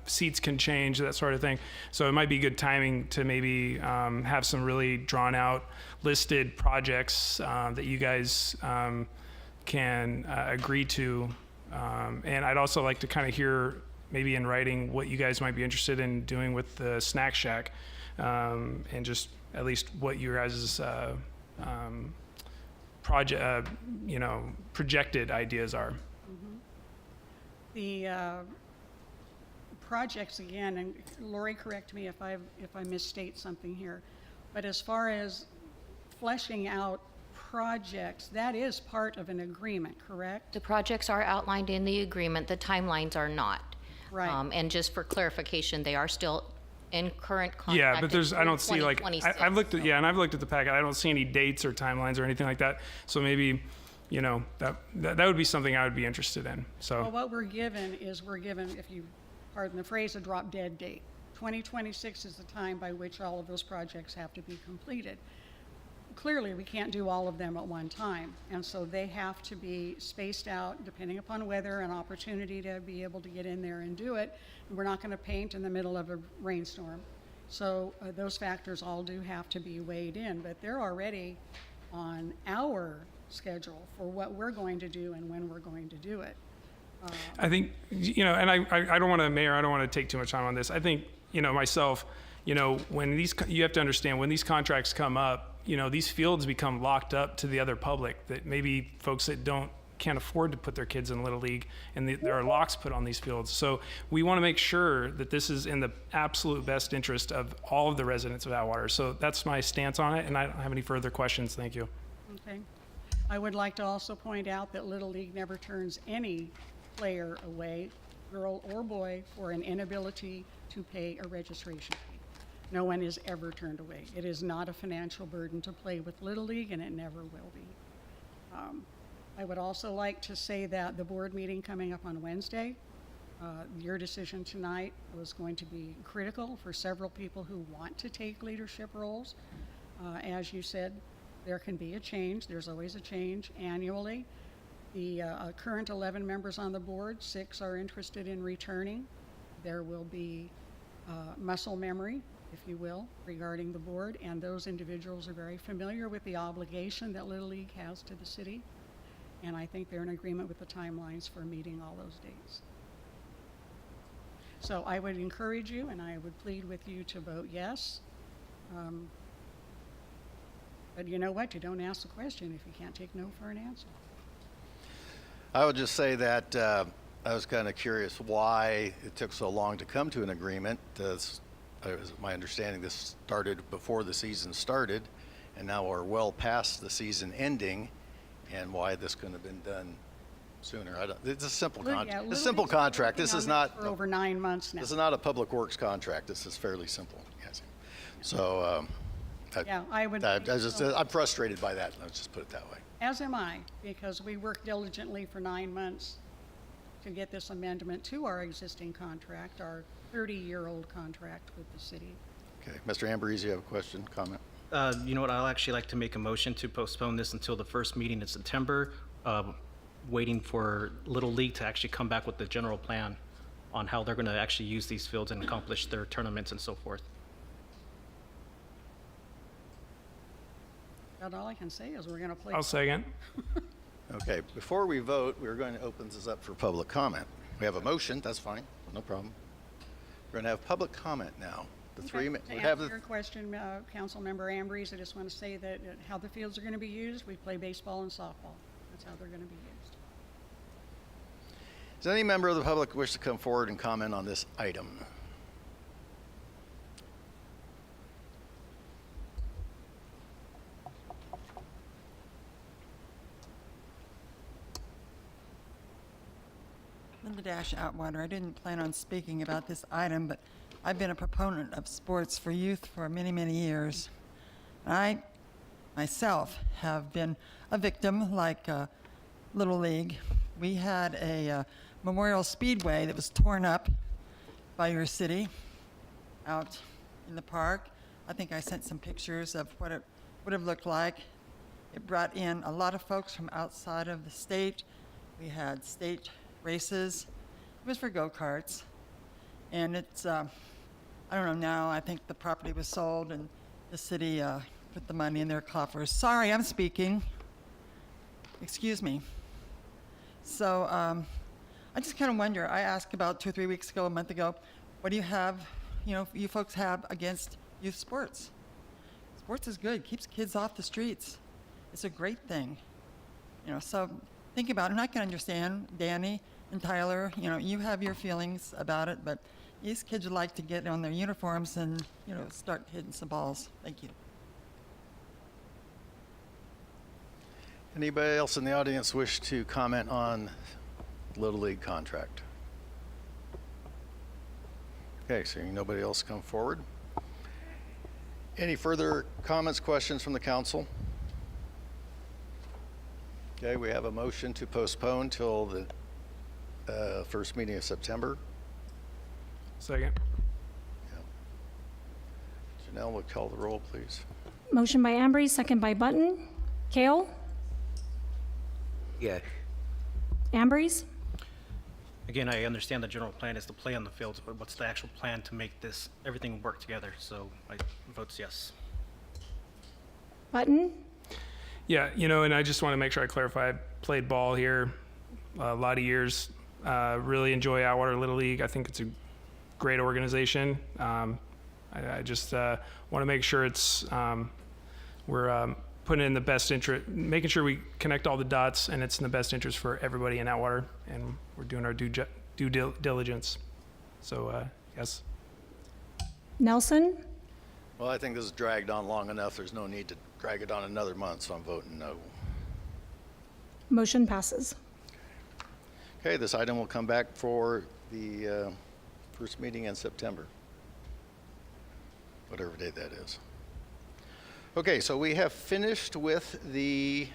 seats can change, that sort of thing. So it might be good timing to maybe have some really drawn out listed projects that you guys can agree to. And I'd also like to kind of hear maybe in writing what you guys might be interested in doing with the Snack Shack, and just at least what your guys' projected ideas are. The projects, again, and Lori, correct me if I misstate something here, but as far as fleshing out projects, that is part of an agreement, correct? The projects are outlined in the agreement, the timelines are not. Right. And just for clarification, they are still in current contract. Yeah, but I don't see like, I've looked at, so. yeah, and I've looked at the packet. I don't see any dates or timelines or anything like that. So maybe, that would be something I would be interested in. So. Well, what we're given, if you pardon the phrase, a drop dead date. 2026 is the time by which all of those projects have to be completed. Clearly, we can't do all of them at one time, and so they have to be spaced out depending upon weather and opportunity to be able to get in there and do it. We're not going to paint in the middle of a rainstorm. So those factors all do have to be weighed in, but they're already on our schedule for what we're going to do and when we're going to do it. I think, and I don't want to, Mayor, I don't want to take too much time on this. I think, myself, when you have to understand when these contracts come up, these fields become locked up to the other public, that maybe folks that can't afford to put their kids in Little League, and there are locks put on these fields. So we want to make sure that this is in the absolute best interest of all of the residents of Atwater. So that's my stance on it, and I don't have any further questions. Thank you. Okay. I would like to also point out that Little League never turns any player away, girl or boy, for an inability to pay a registration fee. No one is ever turned away. It is not a financial burden to play with Little League, and it never will be. I would also like to say that the board meeting coming up on Wednesday, your decision tonight was going to be critical for several people who want to take leadership roles. As you said, there can be a change. There's always a change annually. The current 11 members on the board, 6 are interested in returning. There will be muscle memory, if you will, regarding the board, and those individuals are very familiar with the obligation that Little League has to the city, and I think they're in agreement with the timelines for meeting all those dates. So I would encourage you, and I would plead with you to vote yes. But you know what? You don't ask the question if you can't take no for an answer. I would just say that I was kind of curious why it took so long to come to an agreement. My understanding, this started before the season started, and now we're well past the season ending, and why this couldn't have been done sooner. It's a simple contract. It's a simple contract. This is not for over 9 months now. This is not a public works contract. This is fairly simple. Yes. So, I'm frustrated by that. Let's just put it that way. As am I, because we worked diligently for 9 months to get this amendment to our existing contract, our 30-year-old contract with the city. Okay, Mr. Ambrose, you have a question, comment? You know what? I'll actually like to make a motion to postpone this until the first meeting in September, waiting for Little League to actually come back with the general plan on how they're going to actually use these fields and accomplish their tournaments and so forth. About all I can say is we're going to play. I'll second. Okay, before we vote, we're going to open this up for public comment. We have a motion, that's fine, no problem. We're going to have public comment now. The three To answer your question, Councilmember Ambrose, I just want to say that how the fields are going to be used, we play baseball and softball. That's how they're going to be used. Does any member of the public wish to come forward and comment on this item? Linda Dash, Atwater. I didn't plan on speaking about this item, but I've been a proponent of sports for youth for many, many years. I myself have been a victim, like Little League. We had a Memorial Speedway that was torn up by your city out in the park. I think I sent some pictures of what it would have looked like. It brought in a lot of folks from outside of the state. We had state races. It was for go-karts. And it's, I don't know now, I think the property was sold and the city put the money in their coffers. Sorry, I'm speaking. Excuse me. So I just kind of wonder, I asked about 2 or 3 weeks ago, a month ago, what do you have, you folks have against youth sports? Sports is good, keeps kids off the streets. It's a great thing. So think about it, and I can understand, Danny and Tyler, you have your feelings about it, but these kids would like to get on their uniforms and, start hitting some balls. Thank you. Anybody else in the audience wish to comment on Little League contract? Okay, seeing nobody else come forward. Any further comments, questions from the council? Okay, we have a motion to postpone till the first meeting of September. Second. Janelle will call the roll, please. Motion by Ambrose, second by Button. Kale? Yes. Ambrose? Again, I understand the general plan is to play on the fields, but what's the actual plan to make everything work together? So I vote yes. Button? Yeah, and I just want to make sure I clarify. I played ball here a lot of years. Really enjoy Atwater Little League. I think it's a great organization. I just want to make sure we're putting in the best interest, making sure we connect all the dots, and it's in the best interest for everybody in Atwater, and we're doing our due diligence. So, yes. Nelson? Well, I think this is dragged on long enough. There's no need to drag it on another month, so I'm voting no. Motion passes. Okay, this item will come back for the first meeting in September, whatever day that is. Okay, so we have finished with the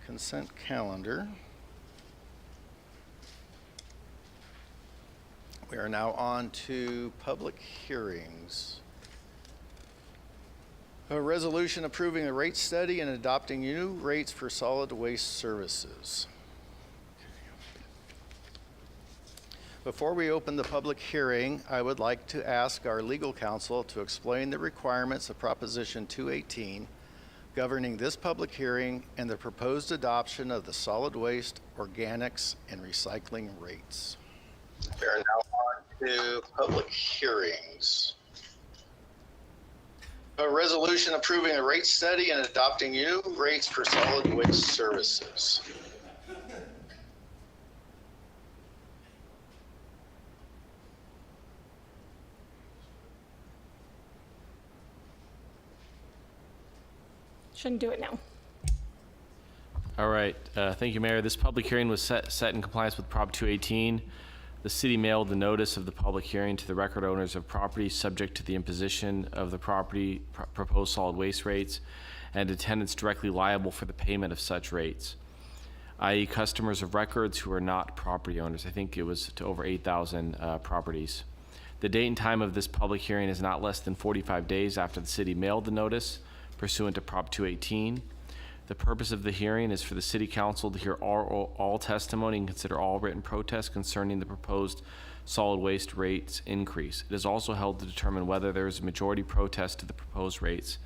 consent calendar. We are now on to public hearings. A resolution approving a rate study and adopting new rates for solid waste services. Before we open the public hearing, I would like to ask our legal counsel to explain the requirements of Proposition 218 governing this public hearing and the proposed adoption of the solid waste, organics, and recycling rates. We are now on to public hearings. A resolution approving a rate study and adopting new rates for solid waste services. Shouldn't do it now. All right, thank you, Mayor. This public hearing was set in compliance with Prop 218. The city mailed the notice of the public hearing to the record owners of property subject to the imposition of the property proposed solid waste rates and to tenants directly liable for the payment of such rates, i.e. customers of records who are not property owners. I think it was to over 8,000 properties. The date and time of this public hearing is not less than 45 days after the city mailed the notice pursuant to Prop 218. The purpose of the hearing is for the City Council to hear all testimony and consider all written protests concerning the proposed solid waste rates increase. It is also held to determine whether there is a majority protest to the proposed rates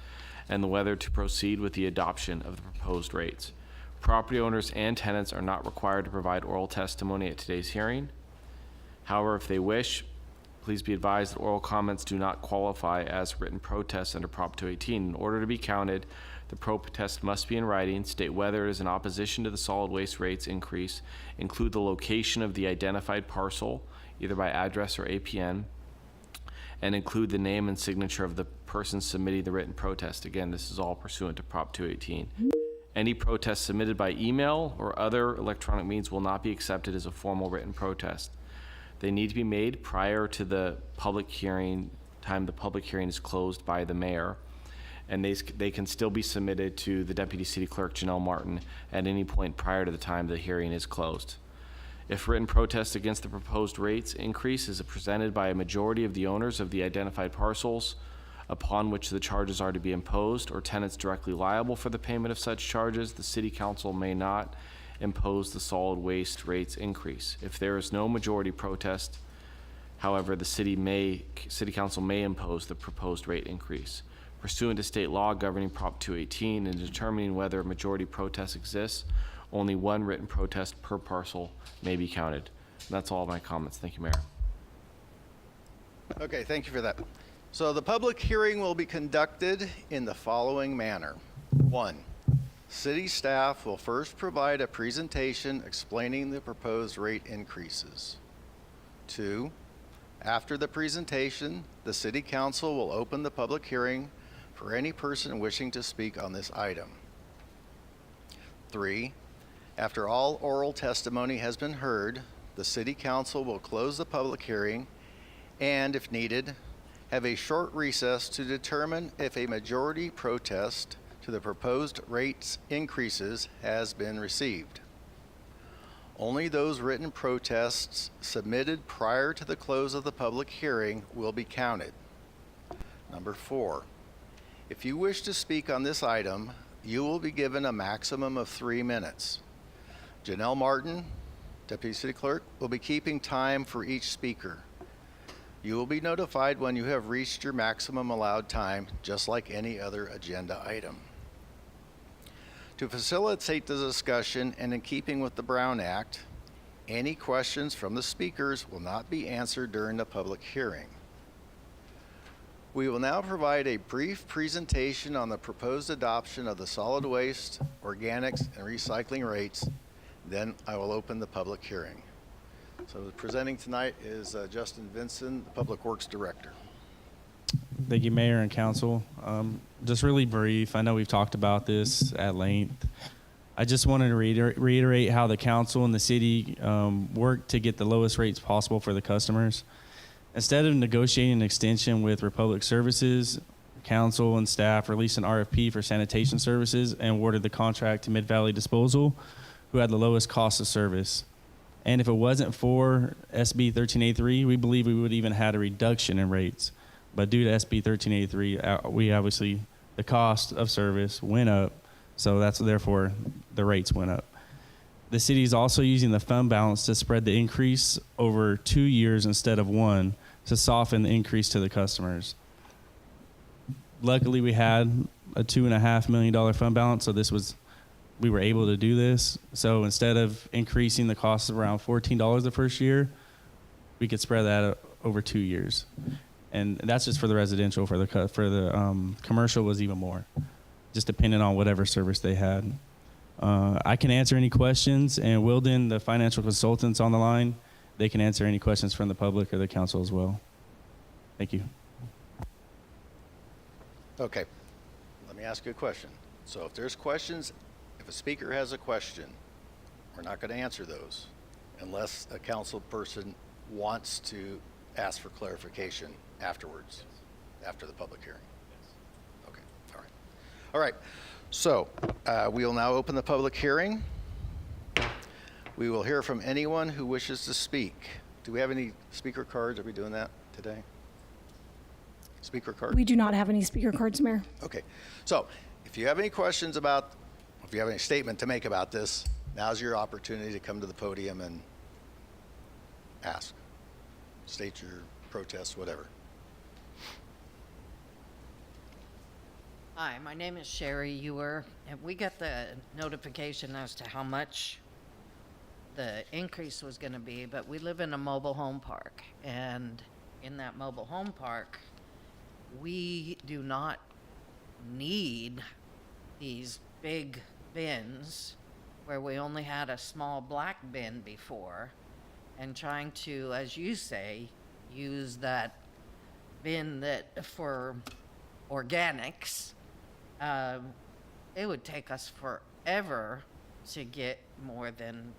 and whether to proceed with the adoption of the proposed rates. Property owners and tenants are not required to provide oral testimony at today's hearing. However, if they wish, please be advised that oral comments do not qualify as written protests under Prop 218. In order to be counted, the protest must be in writing, state whether it is in opposition to the solid waste rates increase, include the location of the identified parcel, either by address or APN, and include the name and signature of the person submitting the written protest. Again, this is all pursuant to Prop 218. Any protest submitted by email or other electronic means will not be accepted as a formal written protest. They need to be made prior to the public hearing time the public hearing is closed by the mayor, and they can still be submitted to the Deputy City Clerk, Janelle Martin, at any point prior to the time the hearing is closed. If written protest against the proposed rates increase is presented by a majority of the owners of the identified parcels, upon which the charges are to be imposed, or tenants directly liable for the payment of such charges, the city council may not impose the solid waste rates increase. If there is no majority protest, however, the city council may impose the proposed rate increase. Pursuant to state law governing Prop 218 and determining whether a majority protest exists, only one written protest per parcel may be counted. That's all my comments. Thank you, Mayor. Okay, thank you for that. So the public hearing will be conducted in the following manner. 1, city staff will first provide a presentation explaining the proposed rate increases. 2, after the presentation, the city council will open the public hearing for any person wishing to speak on this item. 3, after all oral testimony has been heard, the city council will close the public hearing and, if needed, have a short recess to determine if a majority protest to the proposed rates increases has been received. Only those written protests submitted prior to the close of the public hearing will be counted. Number 4, if you wish to speak on this item, you will be given a maximum of 3 minutes. Janelle Martin, Deputy City Clerk, will be keeping time for each speaker. You will be notified when you have reached your maximum allowed time, just like any other agenda item. To facilitate the discussion and in keeping with the Brown Act, any questions from the speakers will not be answered during the public hearing. We will now provide a brief presentation on the proposed adoption of the solid waste, organics, and recycling rates. Then I will open the public hearing. So presenting tonight is Justin Vinson, the Public Works Director. Thank you, Mayor and Council. Just really brief. I know we've talked about this at length. I just wanted to reiterate how the council and the city work to get the lowest rates possible for the customers. Instead of negotiating an extension with Republic Services, council and staff released an RFP for sanitation services and awarded the contract to Mid-Valley Disposal, who had the lowest cost of service. And if it wasn't for SB 1383, we believe we would even had a reduction in rates. But due to SB 1383, we obviously, the cost of service went up, so that's therefore the rates went up. The city is also using the fund balance to spread the increase over 2 years instead of 1 to soften the increase to the customers. Luckily, we had a $2.5 million fund balance, so we were able to do this. So instead of increasing the cost of around $14 the first year, we could spread that over 2 years. And that's just for the residential. For the commercial was even more, just depending on whatever service they had. I can answer any questions, and Wilden, the financial consultants on the line, they can answer any questions from the public or the council as well. Thank you. Okay, let me ask you a question. So if there's questions, if a speaker has a question, we're not going to answer those unless a council person wants to ask for clarification afterwards, after the public hearing. Okay, all right. All right, so we will now open the public hearing. We will hear from anyone who wishes to speak. Do we have any speaker cards? Are we doing that today? Speaker cards? We do not have any speaker cards, Mayor. Okay, so if you have any questions about, if you have any statement to make about this, now's your opportunity to come to the podium and ask. State your protest, whatever. Hi, my name is Sherry Ewer, and we got the notification as to how much the increase was going to be, but we live in a mobile home park, and in that mobile home park, we do not need these big bins where we only had a small black bin before, and trying to, as you say, use that bin that for organics, it would take us forever to get more than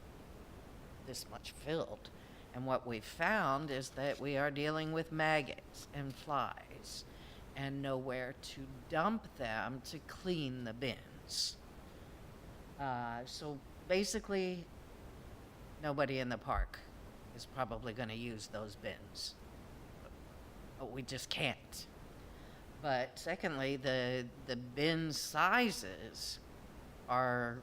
this much filled. And what we've found is that we are dealing with maggots and flies and nowhere to dump them to clean the bins. So basically, nobody in the park is probably going to use those bins. But we just can't. But secondly, the bin sizes are,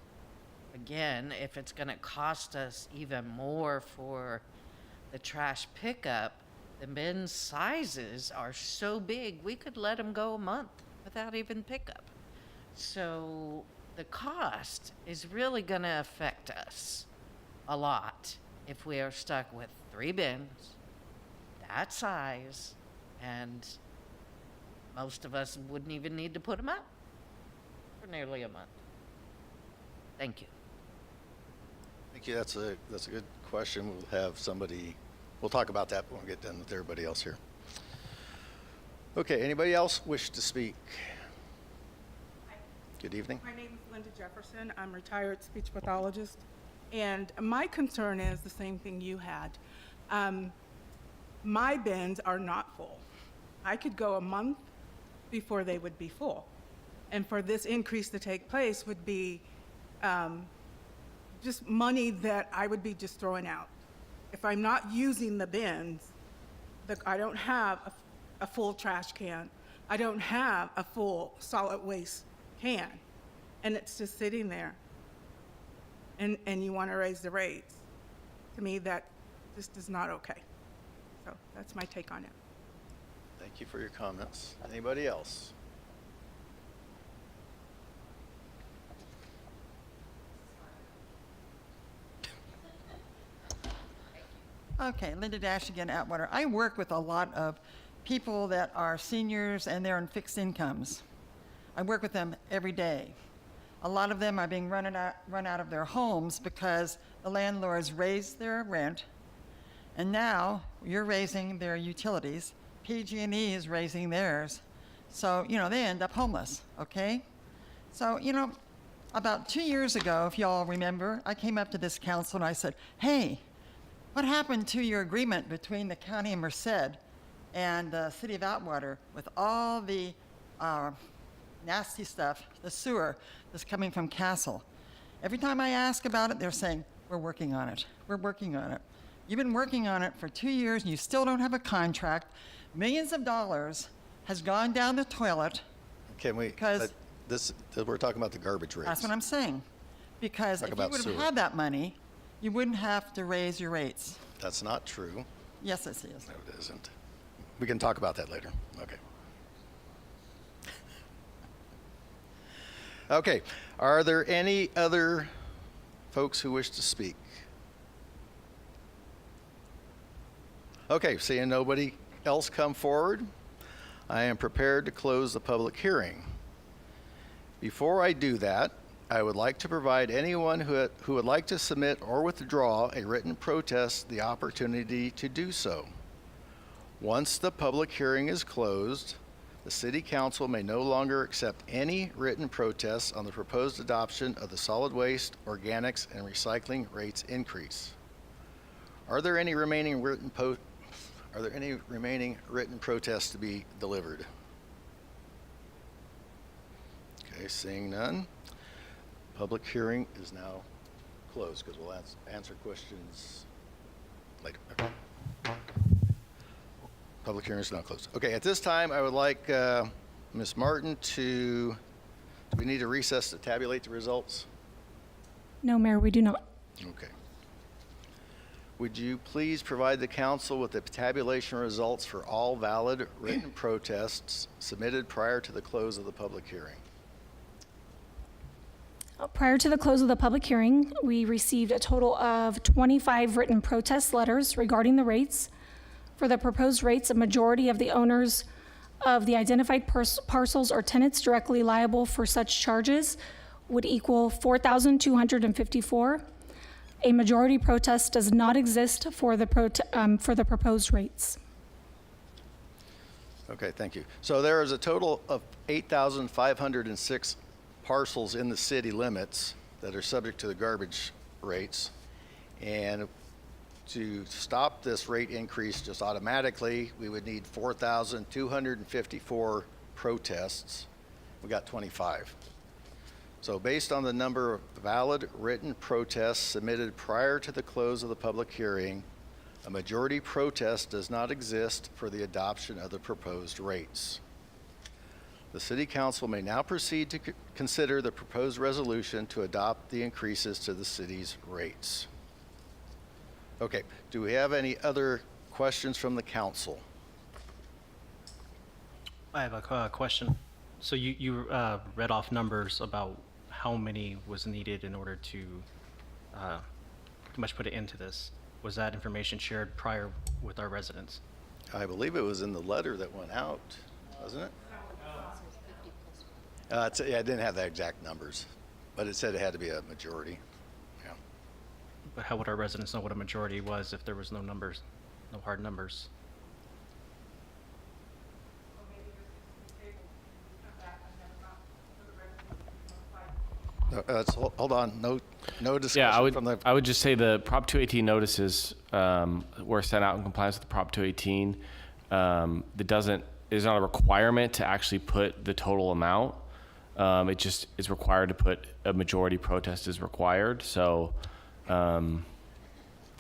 again, if it's going to cost us even more for the trash pickup, the bin sizes are so big, we could let them go a month without even pickup. So the cost is really going to affect us a lot if we are stuck with 3 bins, that size, and most of us wouldn't even need to put them out for nearly a month. Thank you. Thank you. That's a good question. We'll have somebody, we'll talk about that when we get done with everybody else here. Okay, anybody else wish to speak? Good evening. My name is Linda Jefferson. I'm a retired speech pathologist. And my concern is the same thing you had. My bins are not full. I could go a month before they would be full. And for this increase to take place would be just money that I would be just throwing out. If I'm not using the bins, I don't have a full trash can. I don't have a full solid waste can. And it's just sitting there. And you want to raise the rates. To me, that just is not okay. So that's my take on it. Thank you for your comments. Anybody else? Okay, Linda Dash again, Atwater. I work with a lot of people that are seniors and they're on fixed incomes. I work with them every day. A lot of them are being run out of their homes because the landlords raised their rent, and now you're raising their utilities. PG&E is raising theirs. So, they end up homeless, okay? So, about 2 years ago, if y'all remember, I came up to this council and I said, hey, what happened to your agreement between the County of Merced and the City of Atwater with all the nasty stuff, the sewer that's coming from Castle? Every time I ask about it, they're saying, we're working on it. We're working on it. You've been working on it for 2 years and you still don't have a contract. Millions of dollars has gone down the toilet. Can we, because we're talking about the garbage rates. that's what I'm saying. Because Talk if you about would have sewer. had that money, you wouldn't have to raise your rates. That's not true. Yes, it is. No, it isn't. We can talk about that later. Okay. Okay, are there any other folks who wish to speak? Okay, seeing nobody else come forward, I am prepared to close the public hearing. Before I do that, I would like to provide anyone who would like to submit or withdraw a written protest the opportunity to do so. Once the public hearing is closed, the City Council may no longer accept any written protests on the proposed adoption of the solid waste, organics, and recycling rates increase. Are there any remaining written protests to be delivered? Okay, seeing none. Public hearing is now closed because we'll answer questions later. Okay. Public hearing is now closed. Okay, at this time, I would like Ms. Martin do we need to recess to tabulate the results? No, Mayor, we do not. Okay. Would you please provide the council with the tabulation results for all valid written protests submitted prior to the close of the public hearing? Prior to the close of the public hearing, we received a total of 25 written protest letters regarding the rates. For the proposed rates, a majority of the owners of the identified parcels or tenants directly liable for such charges would equal 4,254. A majority protest does not exist for the proposed rates. Okay, thank you. So there is a total of 8,506 parcels in the city limits that are subject to the garbage rates. And to stop this rate increase just automatically, we would need 4,254 protests. We got 25. So based on the number of valid written protests submitted prior to the close of the public hearing, a majority protest does not exist for the adoption of the proposed rates. The City Council may now proceed to consider the proposed resolution to adopt the increases to the city's rates. Okay, do we have any other questions from the council? I have a question. So you read off numbers about how many was needed in order to much put it into this. Was that information shared prior with our residents? I believe it was in the letter that went out, wasn't it? Yeah, I didn't have the exact numbers, but it said it had to be a majority. Yeah. But how would our residents know what a majority was if there was no numbers, no hard numbers? Hold on, no discussion Yeah, from the. I would just say the Prop 218 notices were sent out in compliance with the Prop 218. There's not a requirement to actually put the total amount. It just is required to put a majority protest is required. So there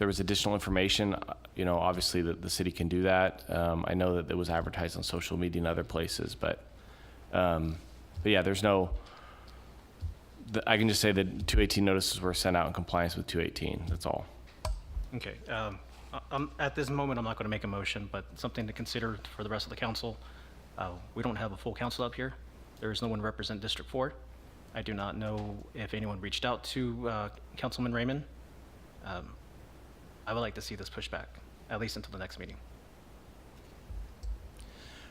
was additional information. Obviously the city can do that. I know that it was advertised on social media and other places, but yeah, there's no. I can just say that 218 notices were sent out in compliance with 218. That's all. Okay. At this moment, I'm not going to make a motion, but something to consider for the rest of the council. We don't have a full council up here. There is no one to represent District 4. I do not know if anyone reached out to Councilman Raymond. I would like to see this pushed back, at least until the next meeting.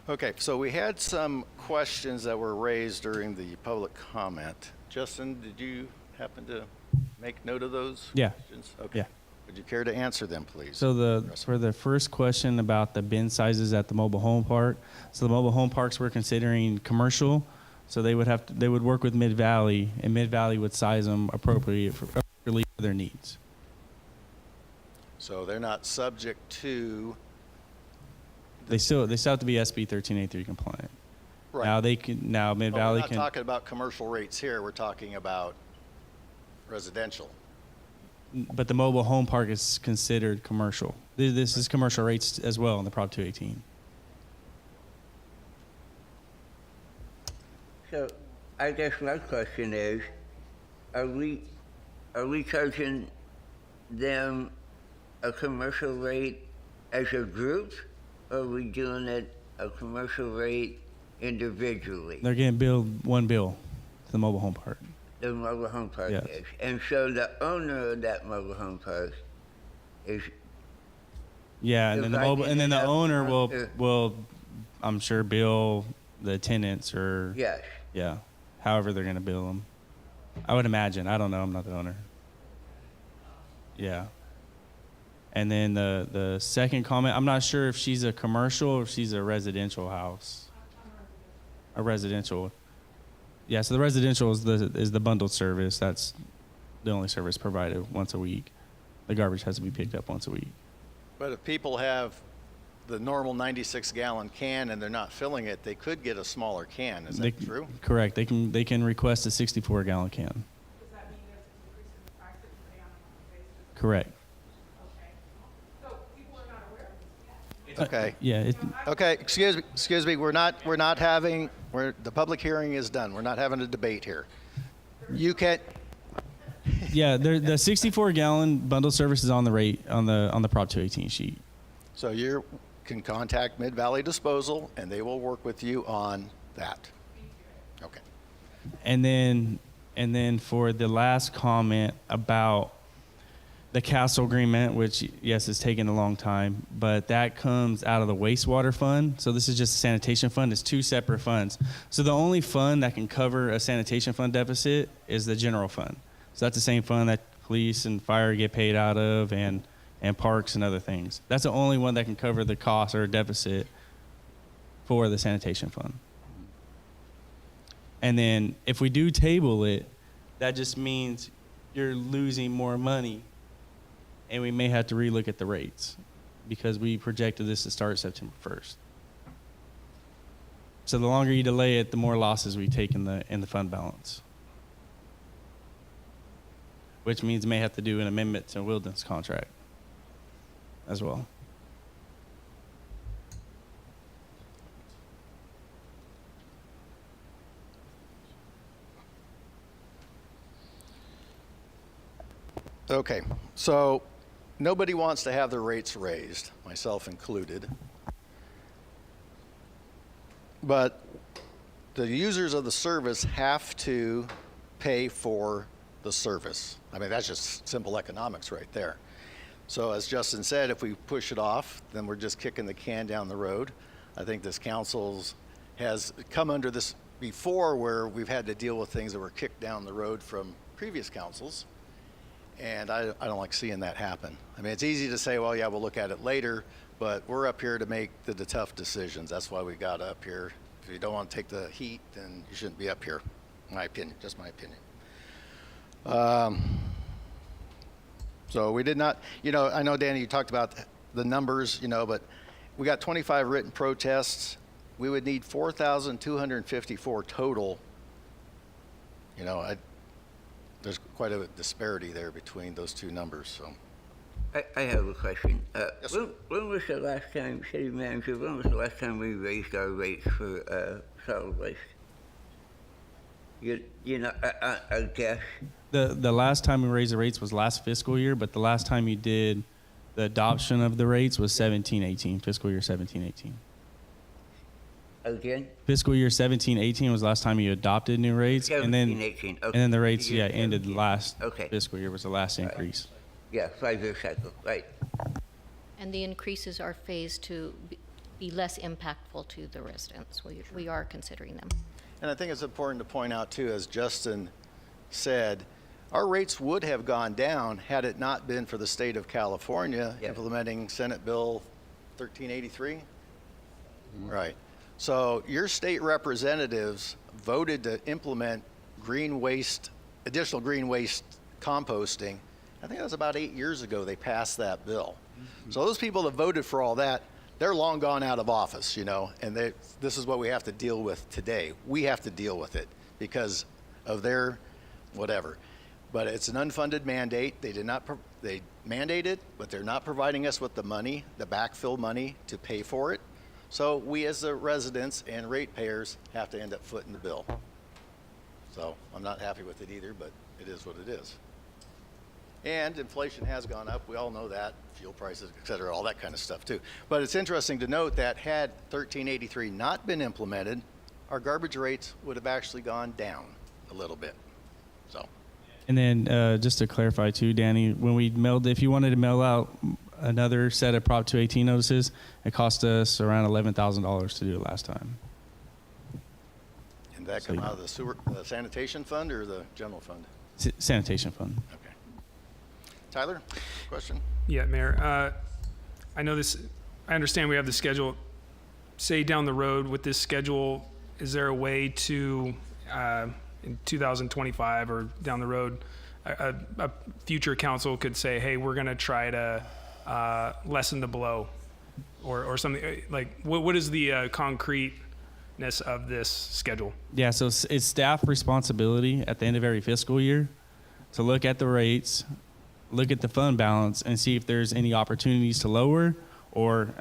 Okay, so we had some questions that were raised during the public comment. Justin, did you happen to make note of those Yeah. questions? Okay. Yeah. Would you care to answer them, please? So for the first question about the bin sizes at the mobile home park, so the mobile home parks we're considering commercial, so they would work with Mid Valley, and Mid Valley would size them appropriately for their needs. So they're not subject to. They still have to be SB 1383 compliant. Right. Now Mid Valley We're not can. talking about commercial rates here. We're talking about residential. But the mobile home park is considered commercial. This is commercial rates as well in the Prop 218. So I guess my question is, are we charging them a commercial rate as a group, or are we doing it a commercial rate individually? They're getting billed one bill to the mobile home park. The mobile home park Yes. is. And so the owner of that mobile home park is. Yeah, and then the up owner to- will, I'm sure, bill the tenants or. Yes. Yeah, however they're gonna bill them. I would imagine. I don't know. I'm not the owner. Yeah. And then the second comment, I'm not sure if she's a commercial or if she's a residential house. A residential. Yeah, so the residential is the bundled service. That's the only service provided once a week. The garbage has to be picked up once a week. But if people have the normal 96-gallon can and they're not filling it, they could get a smaller can. Is that true? Correct. They can request a 64-gallon can. Does that mean there's an increase in the price that you pay on a monthly basis? Correct. Okay. So people are not aware of this yet. Okay. Yeah. Okay, excuse me, the public hearing is done. We're not having a debate here. You can't, Yeah, the 64-gallon bundle service is on the rate on the Prop 218 sheet. so you can contact Mid Valley Disposal and they will work with you on that. Okay. And then for the last comment about the castle agreement, which yes, is taking a long time, but that comes out of the wastewater fund. So this is just a sanitation fund. It's two separate funds. So the only fund that can cover a sanitation fund deficit is the general fund. So that's the same fund that police and fire get paid out of, and parks and other things. That's the only one that can cover the cost or deficit for the sanitation fund. And then if we do table it, that just means you're losing more money, and we may have to relook at the rates because we projected this to start September 1st. So the longer you delay it, the more losses we take in the fund balance, which means we may have to do an amendment to Wilderness contract as well. Okay, so nobody wants to have their rates raised, myself included. But the users of the service have to pay for the service. I mean, that's just simple economics right there. So as Justin said, if we push it off, then we're just kicking the can down the road. I think this council's has come under this before where we've had to deal with things that were kicked down the road from previous councils. And I don't like seeing that happen. I mean, it's easy to say, well, yeah, we'll look at it later, but we're up here to make the tough decisions. That's why we got up here. If you don't want to take the heat, then you shouldn't be up here. My opinion, just my opinion. So we did not, I know, Danny, you talked about the numbers, but we got 25 written protests. We would need 4,254 total. There's quite a disparity there between those two numbers. So, I have a question. When was the last time, City Manager, when was the last time we raised our rates for solid waste? I guess. The last time we raised the rates was last fiscal year, but the last time you did the adoption of the rates was 17-18, fiscal year 17-18. Again? Fiscal year 17-18 was the last time you adopted new rates, and then 17-18, and then the rates Year ended 17. last Okay. fiscal year was the last increase. Yeah, 5-year cycle, right. And the increases are phased to be less impactful to the residents. We are considering them. and I think it's important to point out too, as Justin said, our rates would have gone down had it not been for the state of California implementing Senate Bill 1383. Right. So your state representatives voted to implement additional green waste composting. I think that was about 8 years ago they passed that bill. So those people that voted for all that, they're long gone out of office, and this is what we have to deal with today. We have to deal with it because of their whatever. But it's an unfunded mandate. They mandate it, but they're not providing us with the money, the backfill money to pay for it. So we as the residents and ratepayers have to end up footing the bill. So I'm not happy with it either, but it is what it is. And inflation has gone up. We all know that. Fuel prices, et cetera, all that kind of stuff too. But it's interesting to note that had 1383 not been implemented, our garbage rates would have actually gone down a little bit. So. And then just to clarify too, Danny, when we if you wanted to mail out another set of Prop 218 notices, it cost us around $11,000 to do it last time. And that come out of the sanitation fund or the general fund? Sanitation fund. Okay. Tyler, question? Yeah, Mayor. I understand we have the schedule. Say down the road with this schedule, is there a way to, in 2025 or down the road, a future council could say, hey, we're going to try to lessen the blow or something? Like, what is the concreteness of this schedule? Yeah, so it's staff responsibility at the end of every fiscal year to look at the rates, look at the fund balance, and see if there's any opportunities to lower or,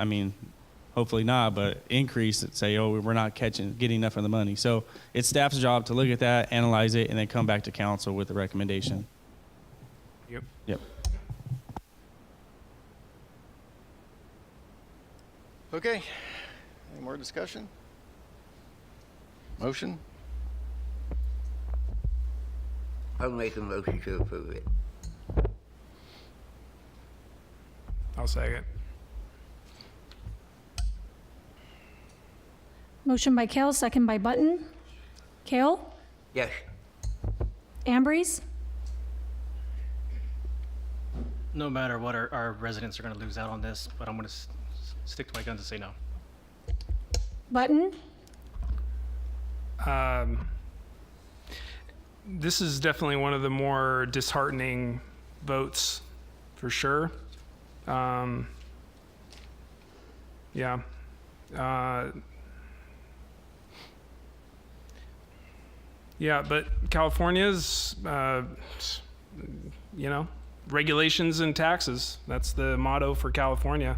hopefully not, but increase it, say, oh, we're not getting enough of the money. So it's staff's job to look at that, analyze it, and then come back to council with a recommendation. Yep. Okay. Any more discussion? Motion? I'll make a motion to approve it. I'll second. Motion by Kale, second by Button. Kale? Yes. Ambrose? No matter what, our residents are going to lose out on this, but I'm going to stick to my guns and say no. Button? This is definitely one of the more disheartening votes, for sure. Yeah. Yeah, but California's, regulations and taxes. That's the motto for California.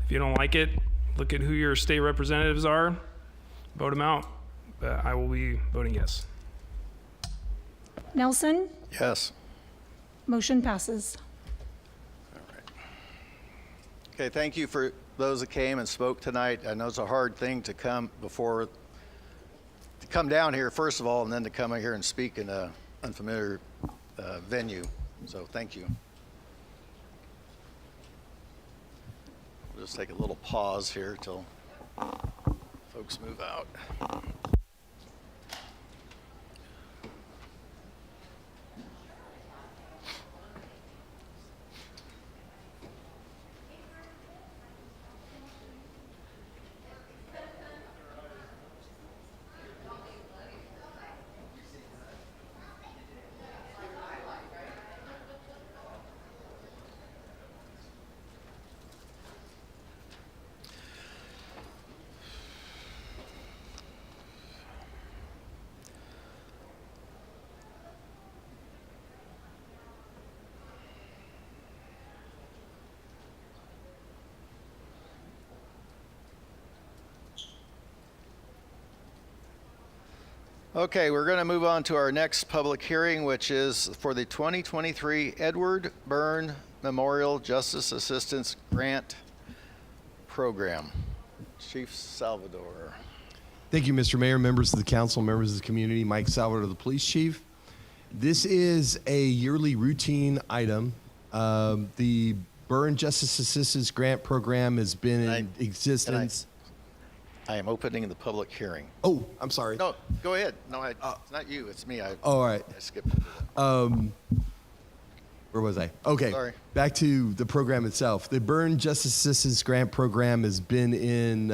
If you don't like it, look at who your state representatives are, vote them out. But I will be voting yes. Nelson? Yes. Motion passes. Okay, thank you for those that came and spoke tonight. I know it's a hard thing to come down here, first of all, and then to come here and speak in a unfamiliar venue. So thank you. We'll just take a little pause here till folks move out. Okay, we're going to move on to our next public hearing, which is for the 2023 Edward Byrne Memorial Justice Assistance Grant Program. Chief Salvador. Thank you, Mr. Mayor, members of the council, members of the community. Mike Salvador, the police chief. This is a yearly routine item. The Byrne Justice Assistance Grant Program has been in existence. I am opening the public hearing. Oh, I'm sorry. No, go ahead. No, it's not you. It's me. All right. I skipped. Where was I? Okay. Sorry. Back to the program itself. The Byrne Justice Assistance Grant Program has been in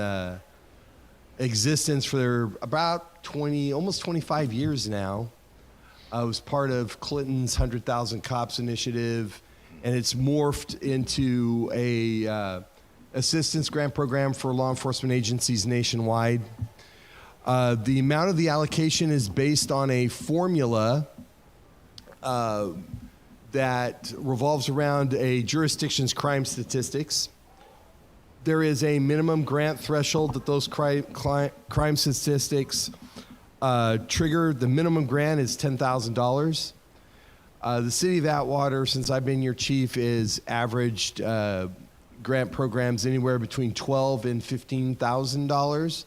existence for about almost 25 years now. It was part of Clinton's 100,000 Cops initiative, and it's morphed into a assistance grant program for law enforcement agencies nationwide. The amount of the allocation is based on a formula that revolves around a jurisdiction's crime statistics. There is a minimum grant threshold that those crime statistics trigger. The minimum grant is $10,000. The city of Atwater, since I've been your chief, is averaged grant programs anywhere between $12,000 and $15,000.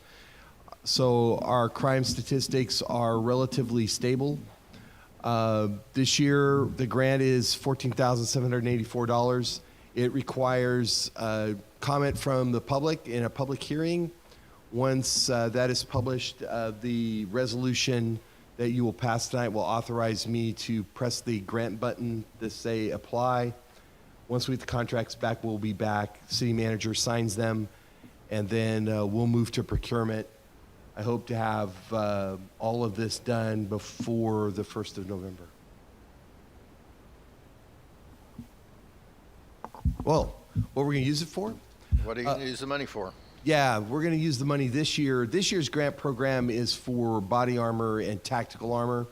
So our crime statistics are relatively stable. This year, the grant is $14,784. It requires comment from the public in a public hearing. Once that is published, the resolution that you will pass tonight will authorize me to press the grant button to say apply. Once we get the contracts back, we'll be back. City manager signs them, and then we'll move to procurement. I hope to have all of this done before the 1st of November. Well, what we're going to use it for? What are you going to use the money for? Yeah, we're going to use the money this year. This year's grant program is for body armor and tactical armor.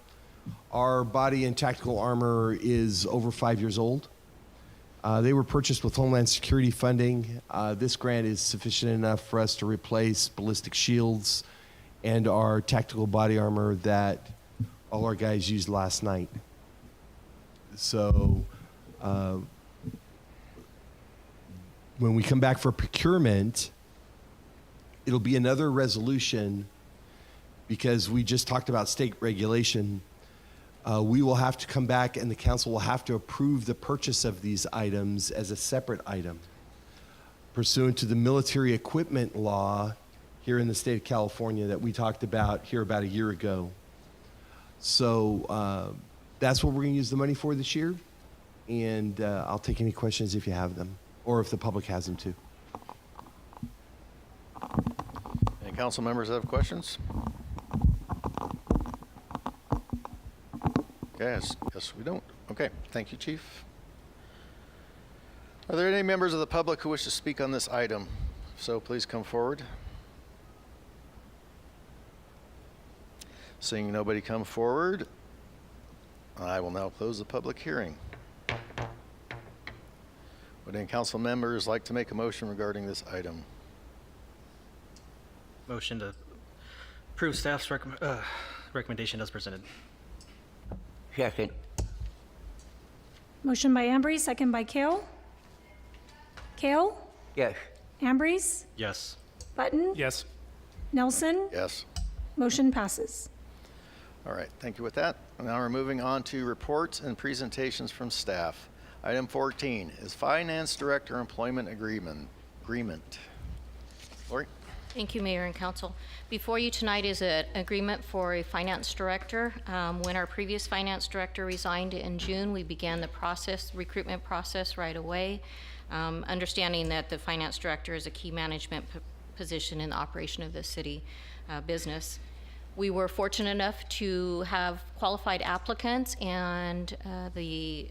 Our body and tactical armor is over 5 years old. They were purchased with Homeland Security funding. This grant is sufficient enough for us to replace ballistic shields and our tactical body armor that all our guys used last night. So when we come back for procurement, it'll be another resolution because we just talked about state regulation. We will have to come back and the council will have to approve the purchase of these items as a separate item pursuant to the military equipment law here in the state of California that we talked about here about a year ago. So that's what we're going to use the money for this year. And I'll take any questions if you have them or if the public has them too. Any council members have questions? Okay, yes, we don't. Okay, thank you, Chief. Are there any members of the public who wish to speak on this item? If so, please come forward. Seeing nobody come forward, I will now close the public hearing. Would any council members like to make a motion regarding this item? Motion to approve staff's recommendation as presented. Second. Motion by Ambrose, second by Kale. Kale? Yes. Ambrose? Yes. Button? Yes. Nelson? Yes. Motion passes. All right, thank you with that. Now we're moving on to reports and presentations from staff. Item 14 is Finance Director Employment Agreement. Lori? Thank you, Mayor and Council. Before you tonight is an agreement for a finance director. When our previous finance director resigned in June, we began the recruitment process right away, understanding that the finance director is a key management position in the operation of the city business. We were fortunate enough to have qualified applicants, and the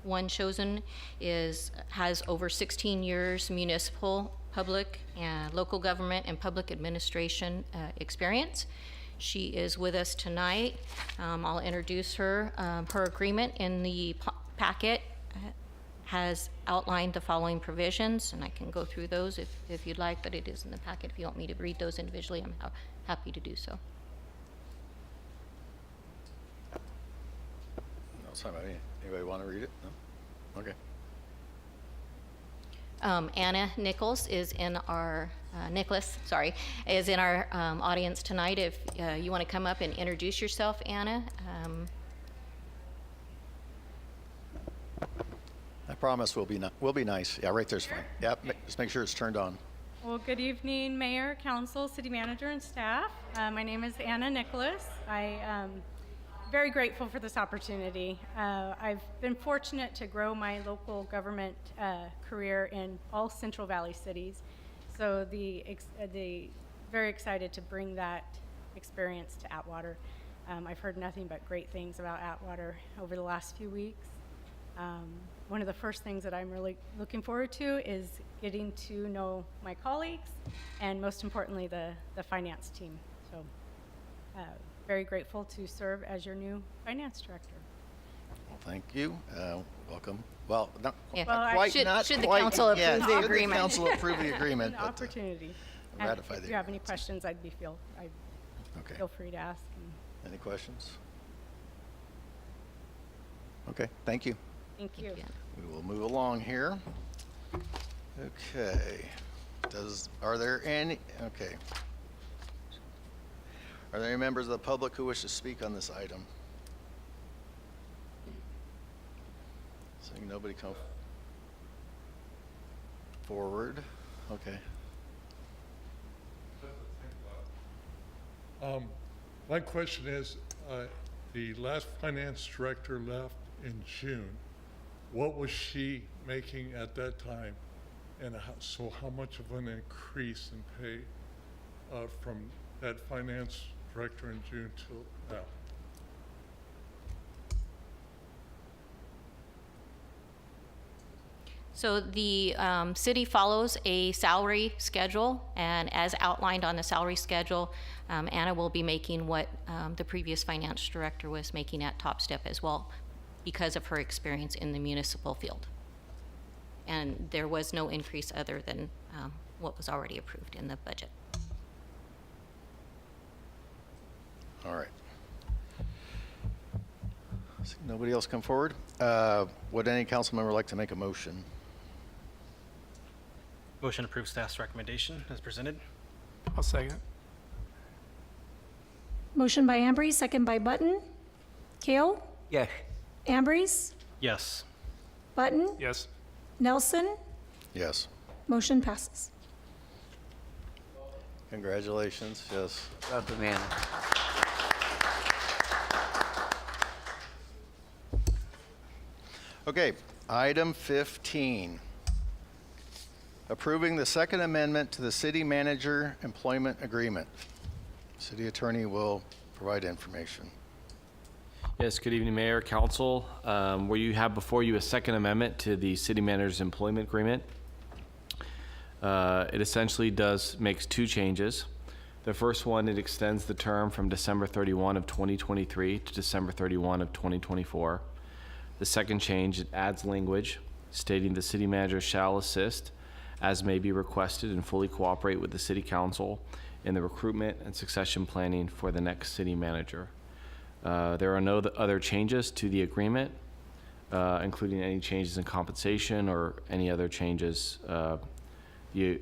one chosen has over 16 years municipal, public, and local government and public administration experience. She is with us tonight. I'll introduce her. Her agreement in the packet has outlined the following provisions, and I can go through those if you'd like, but it is in the packet. If you want me to read those individually, I'm happy to do so. No, it's fine by me. Anybody want to read it? No? Okay. Anna Nichols is in our, is in our audience tonight. If you want to come up and introduce yourself, Anna. I promise we'll be nice. Yeah, right there's fine. Yeah, just make sure it's turned on. Well, good evening, Mayor, Council, City Manager, and staff. My name is Anna Nicholas. I am very grateful for this opportunity. I've been fortunate to grow my local government career in all Central Valley cities, so very excited to bring that experience to Atwater. I've heard nothing but great things about Atwater over the last few weeks. One of the first things that I'm really looking forward to is getting to know my colleagues and, most importantly, the finance team. So very grateful to serve as your new finance director. Well, thank you. Welcome. Well, not, Yeah. not Well, quite. should the quite council approve yet. the Should agreement? the council approve the agreement? An but, opportunity. ratify If the you have any agreement. questions, Okay. feel free to ask. Any questions? Okay, thank you. Thank you. We will move along here. Okay. Are there any members of the public who wish to speak on this item? Seeing nobody come forward. Okay. My question is, the last finance director left in June. What was she making at that time? And so how much of an increase in pay from that finance director in June till now? So the city follows a salary schedule, and as outlined on the salary schedule, Anna will be making what the previous finance director was making at Top Step as well, because of her experience in the municipal field. And there was no increase other than what was already approved in the budget. All right. See nobody else come forward? Would any council member like to make a motion? Motion to approve staff's recommendation as presented. I'll second. Motion by Ambrose, second by Button. Kale? Yes. Ambrose? Yes. Button? Yes. Nelson? Yes. Motion passes. Congratulations. Yes. Welcome, Anna. Okay, item 15. Approving the second amendment to the city manager employment agreement. City attorney will provide information. Yes, good evening, Mayor, Council. Where you have before you a second amendment to the city manager's employment agreement. It essentially makes two changes. The first one, it extends the term from December 31 of 2023 to December 31 of 2024. The second change, it adds language stating the city manager shall assist as may be requested and fully cooperate with the city council in the recruitment and succession planning for the next city manager. There are no other changes to the agreement. including any changes in compensation or any other changes. The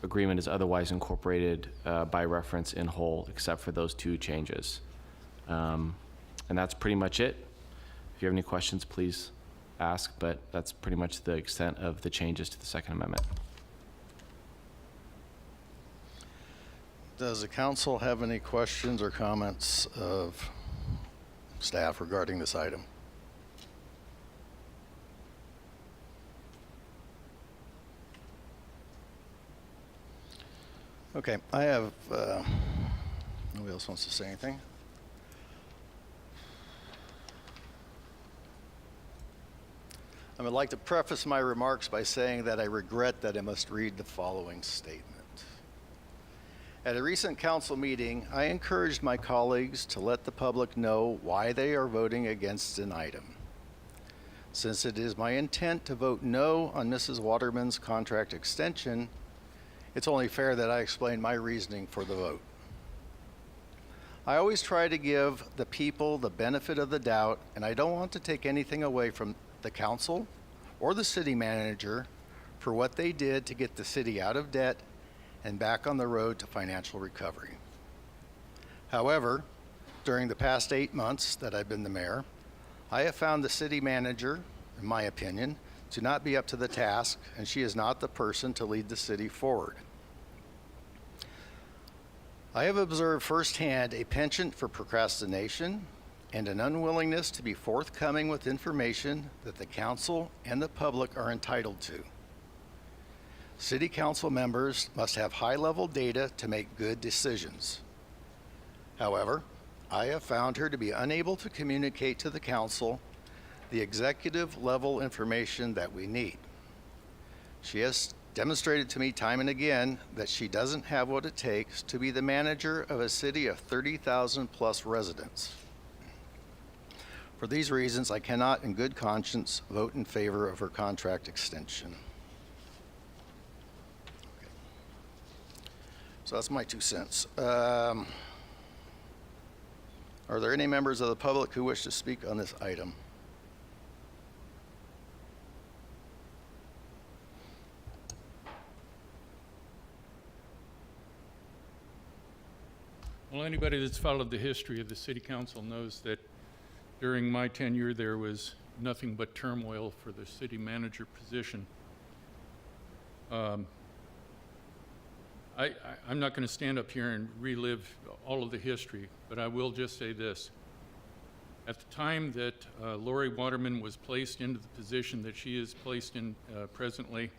agreement is otherwise incorporated by reference in whole, except for those two changes. And that's pretty much it. If you have any questions, please ask, but that's pretty much the extent of the changes to the Second Amendment. Does the council have any questions or comments of staff regarding this item? Okay, I have, nobody else wants to say anything? I would like to preface my remarks by saying that I regret that I must read the following statement. At a recent council meeting, I encouraged my colleagues to let the public know why they are voting against an item. Since it is my intent to vote no on Mrs. Waterman's contract extension, it's only fair that I explain my reasoning for the vote. I always try to give the people the benefit of the doubt, and I don't want to take anything away from the council or the city manager for what they did to get the city out of debt and back on the road to financial recovery. However, during the past 8 months that I've been the mayor, I have found the city manager, in my opinion, to not be up to the task, and she is not the person to lead the city forward. I have observed firsthand a penchant for procrastination and an unwillingness to be forthcoming with information that the council and the public are entitled to. City council members must have high-level data to make good decisions. However, I have found her to be unable to communicate to the council the executive level information that we need. She has demonstrated to me time and again that she doesn't have what it takes to be the manager of a city of 30,000 plus residents. For these reasons, I cannot in good conscience vote in favor of her contract extension. Okay. So that's my 2 cents. Are there any members of the public who wish to speak on this item? Well, anybody that's followed the history of the city council knows that during my tenure there was nothing but turmoil for the city manager position. I'm not going to stand up here and relive all of the history, but I will just say this. At the time that Lori Waterman was placed into the position that she is placed in presently,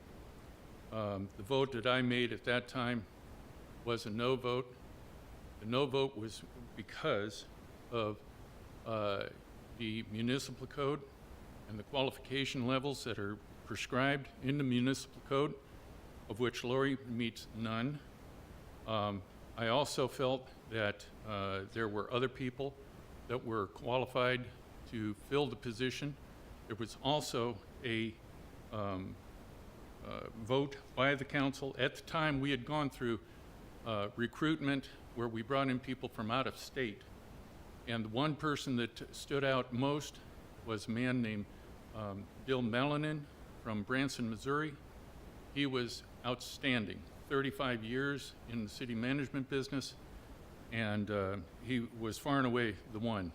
the vote that I made at that time was a no vote. The no vote was because of the municipal code and the qualification levels that are prescribed in the municipal code, of which Lori meets none. I also felt that there were other people that were qualified to fill the position. There was also a vote by the council. At the time, we had gone through recruitment where we brought in people from out of state. And the one person that stood out most was a man named Bill Mellinen from Branson, Missouri. He was outstanding, 35 years in the city management business, and he was far and away the one.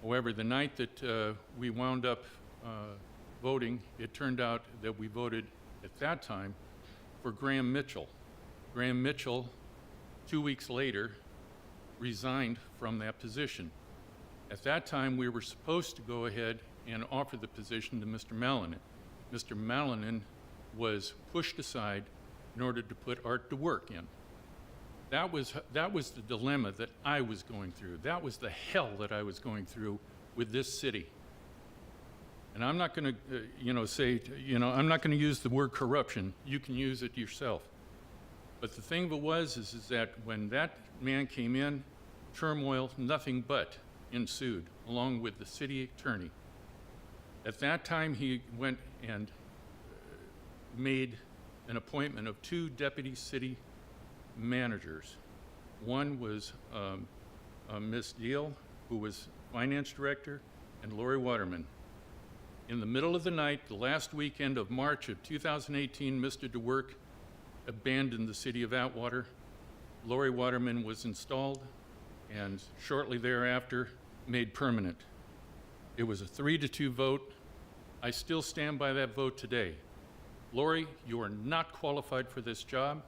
However, the night that we wound up voting, it turned out that we voted at that time for Graham Mitchell. Graham Mitchell, 2 weeks later, resigned from that position. At that time, we were supposed to go ahead and offer the position to Mr. Mellinen. Mr. Mellinen was pushed aside in order to put Art to work in. That was the dilemma that I was going through. That was the hell that I was going through with this city. And I'm not going to, say, I'm not going to use the word corruption. You can use it yourself. But the thing of it was is that when that man came in, turmoil, nothing but ensued, along with the city attorney. At that time, he went and made an appointment of 2 deputy city managers. One was Ms. Deal, who was finance director, and Lori Waterman. In the middle of the night, the last weekend of March of 2018, Mr. DeWerk abandoned the city of Atwater. Lori Waterman was installed and shortly thereafter made permanent. It was a 3-2 vote. I still stand by that vote today. Lori, you are not qualified for this job.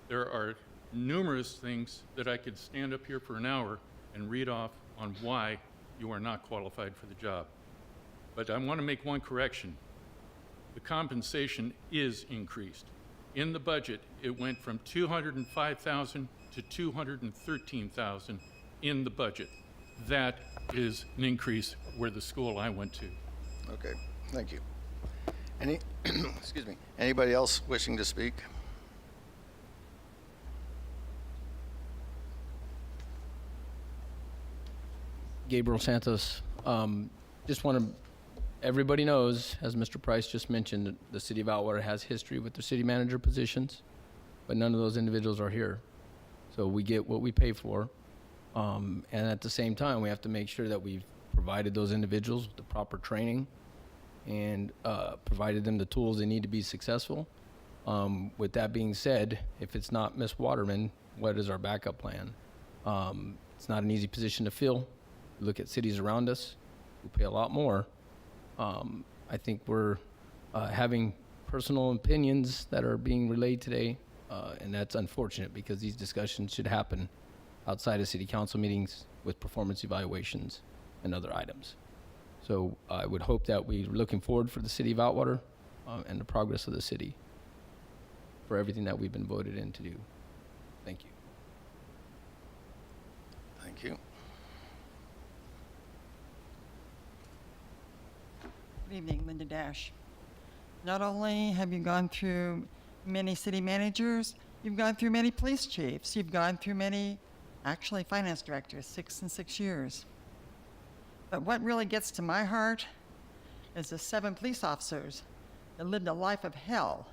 There are numerous things that I could stand up here for an hour and read off on why you are not qualified for the job. But I want to make one correction. The compensation is increased. In the budget, it went from $205,000 to $213,000 in the budget. That is an increase where the school I went to. Okay, thank you. Any, excuse me, anybody else wishing to speak? Gabriel Santos. Just want to, everybody knows, as Mr. Price just mentioned, the city of Atwater has history with the city manager positions, but none of those individuals are here. So we get what we pay for. And at the same time, we have to make sure that we've provided those individuals with the proper training and provided them the tools they need to be successful. With that being said, if it's not Ms. Waterman, what is our backup plan? It's not an easy position to fill. Look at cities around us who pay a lot more. I think we're having personal opinions that are being relayed today, and that's unfortunate because these discussions should happen outside of city council meetings with performance evaluations and other items. So I would hope that we're looking forward for the city of Atwater and the progress of the city for everything that we've been voted in to do. Thank you. Thank you. Good evening, Linda Dash. Not only have you gone through many city managers, you've gone through many police chiefs, you've gone through many, actually, finance directors, 6 and 6 years. But what really gets to my heart is the 7 police officers that lived a life of hell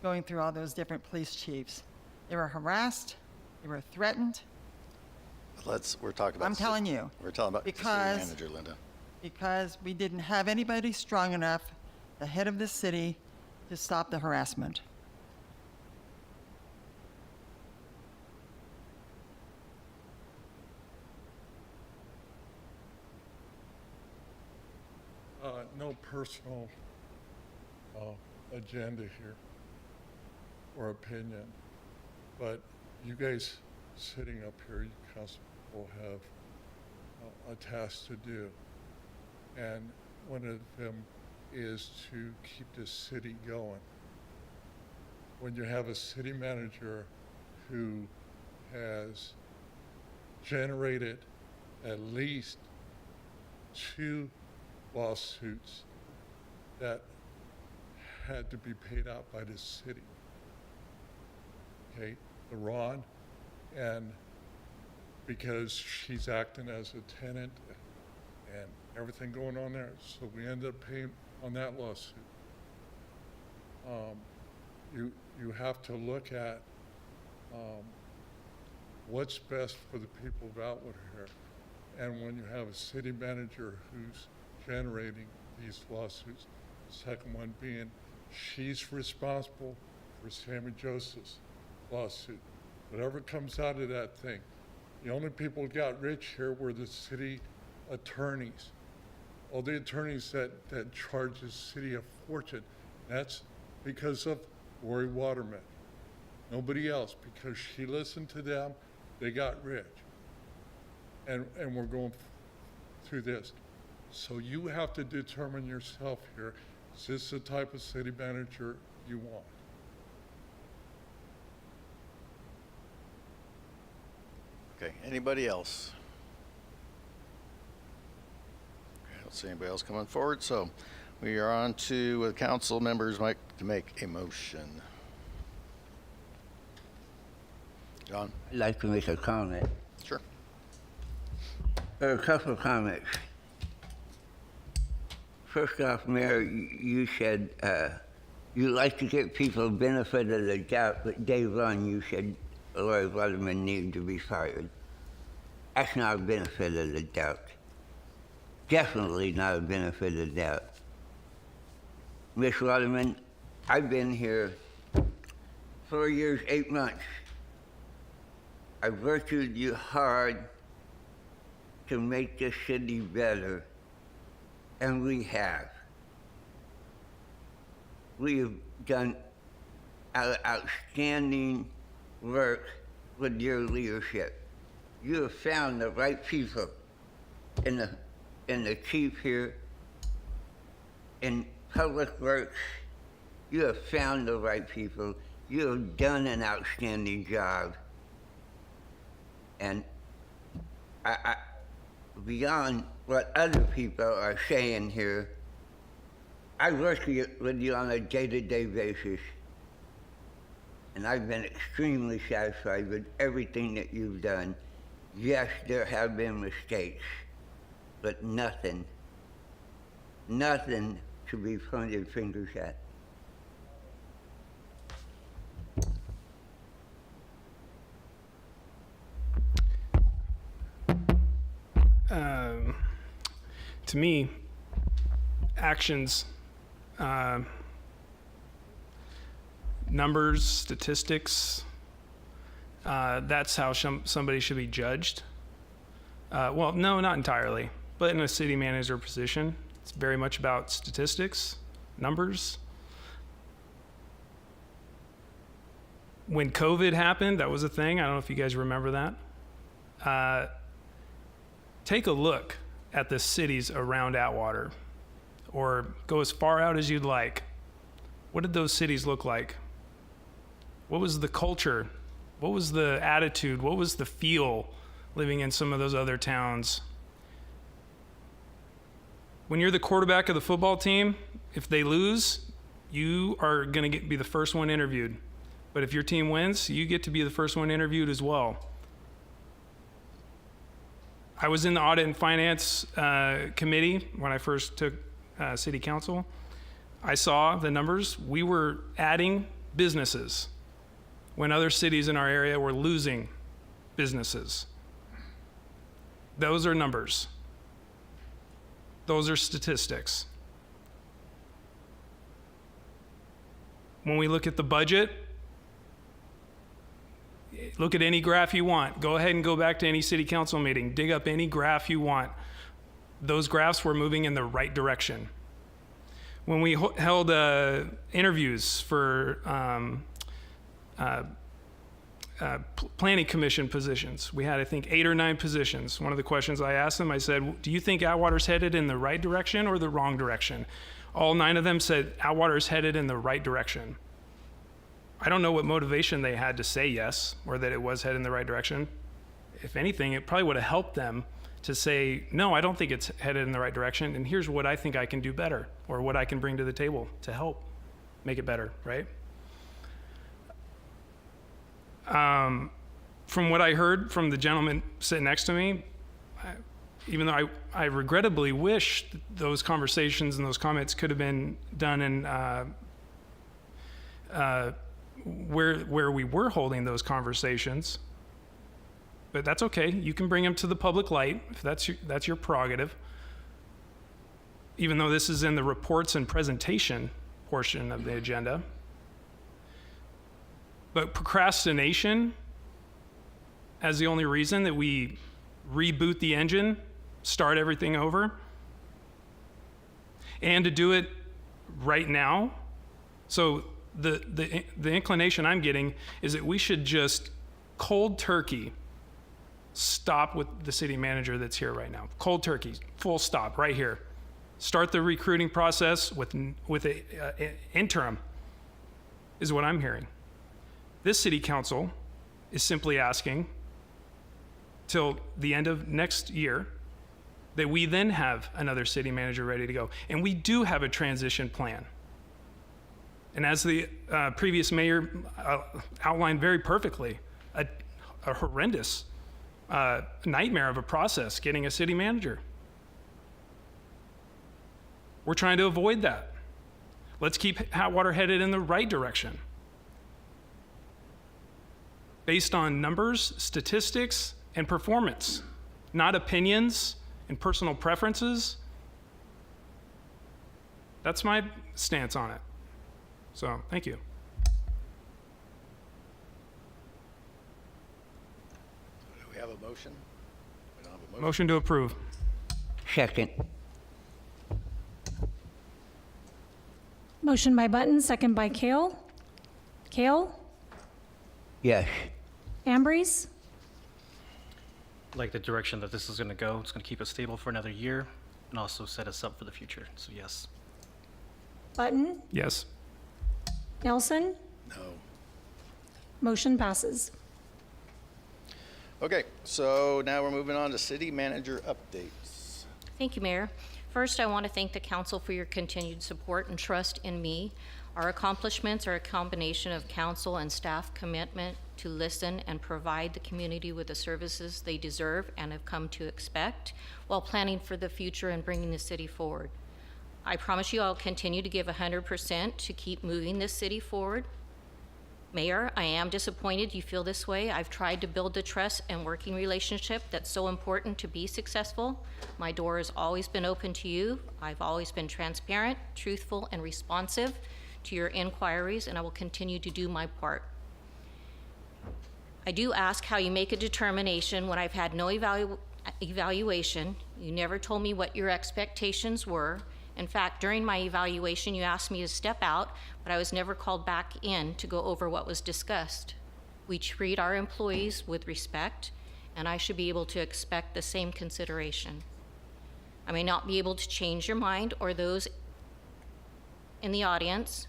going through all those different police chiefs. They were harassed, they were threatened. We're talking about. I'm telling you. We're talking about the city manager, Linda. Because we didn't have anybody strong enough, the head of the city, to stop the harassment. No personal agenda here or opinion, but you guys sitting up here, you constable, have a task to do. And one of them is to keep this city going. When you have a city manager who has generated at least 2 lawsuits that had to be paid out by the city. Okay, the Ron, and because she's acting as a tenant and everything going on there, so we end up paying on that lawsuit. You have to look at what's best for the people of Atwater here. And when you have a city manager who's generating these lawsuits, the second one being she's responsible for Sammy Joseph's lawsuit. Whatever comes out of that thing, the only people who got rich here were the city attorneys. All the attorneys that charge the city a fortune. That's because of Lori Waterman. Nobody else, because she listened to them, they got rich. And we're going through this. So you have to determine yourself here, is this the type of city manager you want? Okay, anybody else? I don't see anybody else coming forward, so we are on to council members like to make a motion. John? I'd like to make a comment. Sure. There are a couple of comments. First off, Mayor, you said you like to give people benefit of the doubt, but day one you said Lori Waterman needed to be fired. That's not a benefit of the doubt. Definitely not a benefit of the doubt. Ms. Waterman, I've been here 4 years, 8 months. I've worked with you hard to make this city better, and we have. We have done outstanding work with your leadership. You have found the right people in the chief here, in Public Works. You have found the right people. You have done an outstanding job. And I beyond what other people are saying here, I work with you on a day-to-day basis, and I've been extremely satisfied with everything that you've done. Yes, there have been mistakes, but nothing to be pointed fingers at. To me, actions, numbers, statistics, that's how somebody should be judged. Well, no, not entirely, but in a city manager position, it's very much about statistics, numbers. When COVID happened, that was a thing. I don't know if you guys remember that. Take a look at the cities around Atwater, or go as far out as you'd like. What did those cities look like? What was the culture? What was the attitude? What was the feel living in some of those other towns? When you're the quarterback of the football team, if they lose, you are going to be the first one interviewed. But if your team wins, you get to be the first one interviewed as well. I was in the Audit and Finance Committee when I first took City Council. I saw the numbers. We were adding businesses when other cities in our area were losing businesses. Those are numbers. Those are statistics. When we look at the budget, look at any graph you want. Go ahead and go back to any city council meeting. Dig up any graph you want. Those graphs were moving in the right direction. When we held interviews for planning commission positions, we had, I think, 8 or 9 positions. One of the questions I asked them, I said, do you think Atwater's headed in the right direction or the wrong direction? All 9 of them said Atwater's headed in the right direction. I don't know what motivation they had to say yes, or that it was headed in the right direction. If anything, it probably would have helped them to say, no, I don't think it's headed in the right direction, and here's what I think I can do better, or what I can bring to the table to help make it better, right? From what I heard from the gentleman sitting next to me, even though I regrettably wish those conversations and those comments could have been done in where we were holding those conversations, but that's okay. You can bring them to the public light if that's your prerogative. Even though this is in the reports and presentation portion of the agenda. But procrastination as the only reason that we reboot the engine, start everything over, and to do it right now. So the inclination I'm getting is that we should just cold turkey stop with the city manager that's here right now. Cold turkey, full stop right here. Start the recruiting process with an interim is what I'm hearing. This city council is simply asking till the end of next year that we then have another city manager ready to go. And we do have a transition plan. And as the previous mayor outlined very perfectly, a horrendous nightmare of a process getting a city manager. We're trying to avoid that. Let's keep Atwater headed in the right direction. Based on numbers, statistics, and performance, not opinions and personal preferences. That's my stance on it. So, thank you. Do we have a motion? We don't have a motion. Motion to approve. Second. Motion by Button, second by Kale. Kale? Yes. Ambrose? Like the direction that this is going to go. It's going to keep us stable for another year and also set us up for the future. So yes. Button? Yes. Nelson? No. Motion passes. Okay, so now we're moving on to city manager updates. Thank you, Mayor. First, I want to thank the council for your continued support and trust in me. Our accomplishments are a combination of council and staff commitment to listen and provide the community with the services they deserve and have come to expect while planning for the future and bringing the city forward. I promise you I'll continue to give 100% to keep moving this city forward. Mayor, I am disappointed you feel this way. I've tried to build the trust and working relationship that's so important to be successful. My door has always been open to you. I've always been transparent, truthful, and responsive to your inquiries, and I will continue to do my part. I do ask how you make a determination when I've had no evaluation. You never told me what your expectations were. In fact, during my evaluation, you asked me to step out, but I was never called back in to go over what was discussed. We treat our employees with respect, and I should be able to expect the same consideration. I may not be able to change your mind or those in the audience,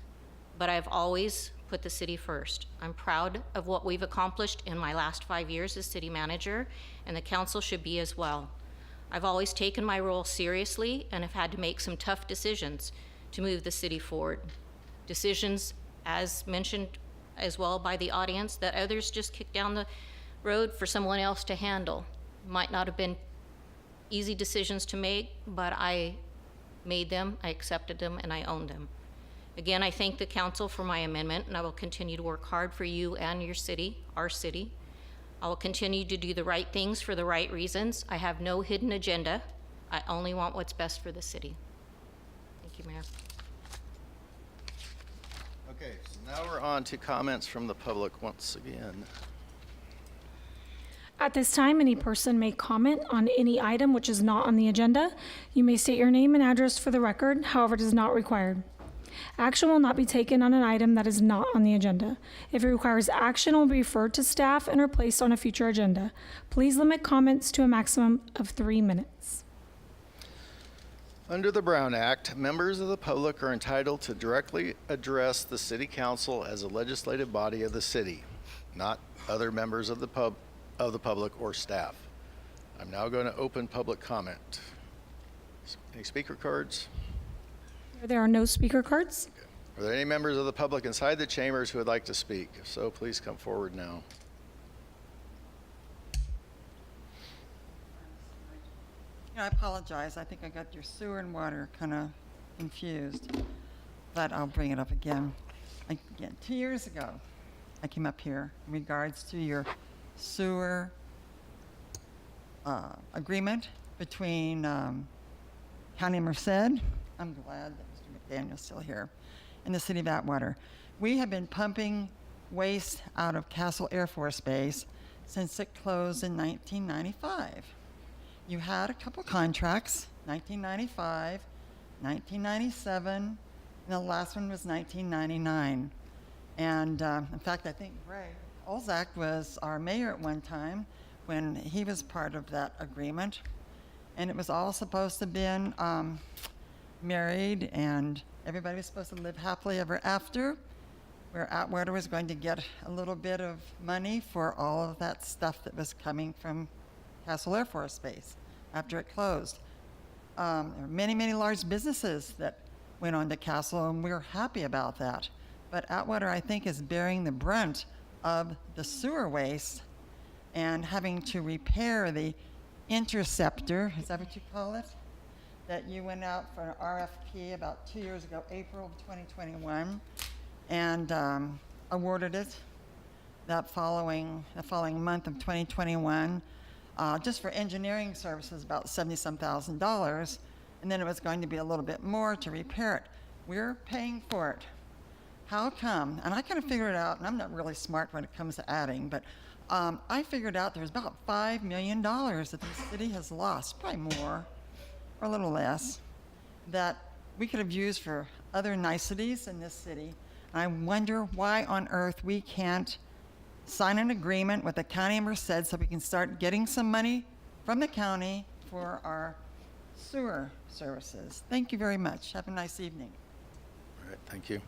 but I've always put the city first. I'm proud of what we've accomplished in my last 5 years as city manager, and the council should be as well. I've always taken my role seriously and have had to make some tough decisions to move the city forward. Decisions, as mentioned as well by the audience, that others just kicked down the road for someone else to handle. Might not have been easy decisions to make, but I made them, I accepted them, and I owned them. Again, I thank the council for my amendment, and I will continue to work hard for you and your city, our city. I will continue to do the right things for the right reasons. I have no hidden agenda. I only want what's best for the city. Thank you, Mayor. Okay, so now we're on to comments from the public once again. At this time, any person may comment on any item which is not on the agenda. You may state your name and address for the record, however, it is not required. Action will not be taken on an item that is not on the agenda. If it requires action, it will be referred to staff and replaced on a future agenda. Please limit comments to a maximum of 3 minutes. Under the Brown Act, members of the public are entitled to directly address the city council as a legislative body of the city, not other members of the public or staff. I'm now going to open public comment. Any speaker cards? There are no speaker cards. Are there any members of the public inside the chambers who would like to speak? If so, please come forward now. I apologize. I think I got your sewer and water kind of confused, but I'll bring it up again. 2 years ago, I came up here in regards to your sewer agreement between County of Merced. I'm glad that Mr. McDaniel's still here, and the city of Atwater. We have been pumping waste out of Castle Air Force Base since it closed in 1995. You had a couple contracts, 1995, 1997, and the last one was 1999. And in fact, I think Greg Olzak was our mayor at one time when he was part of that agreement. And it was all supposed to have been married, and everybody was supposed to live happily ever after, where Atwater was going to get a little bit of money for all of that stuff that was coming from Castle Air Force Base after it closed. There were many, many large businesses that went on to Castle, and we were happy about that. But Atwater, I think, is bearing the brunt of the sewer waste and having to repair the interceptor, is that what you call it? That you went out for an RFP about 2 years ago, April of 2021, and awarded it the following month of 2021, just for engineering services, about $70-some thousand, and then it was going to be a little bit more to repair it. We're paying for it. How come? And I kind of figured it out, and I'm not really smart when it comes to adding, but I figured out there's about $5 million that the city has lost, probably more or a little less, that we could have used for other niceties in this city. And I wonder why on earth we can't sign an agreement with the County of Merced so we can start getting some money from the county for our sewer services. Thank you very much. Have a nice evening. All right, thank you.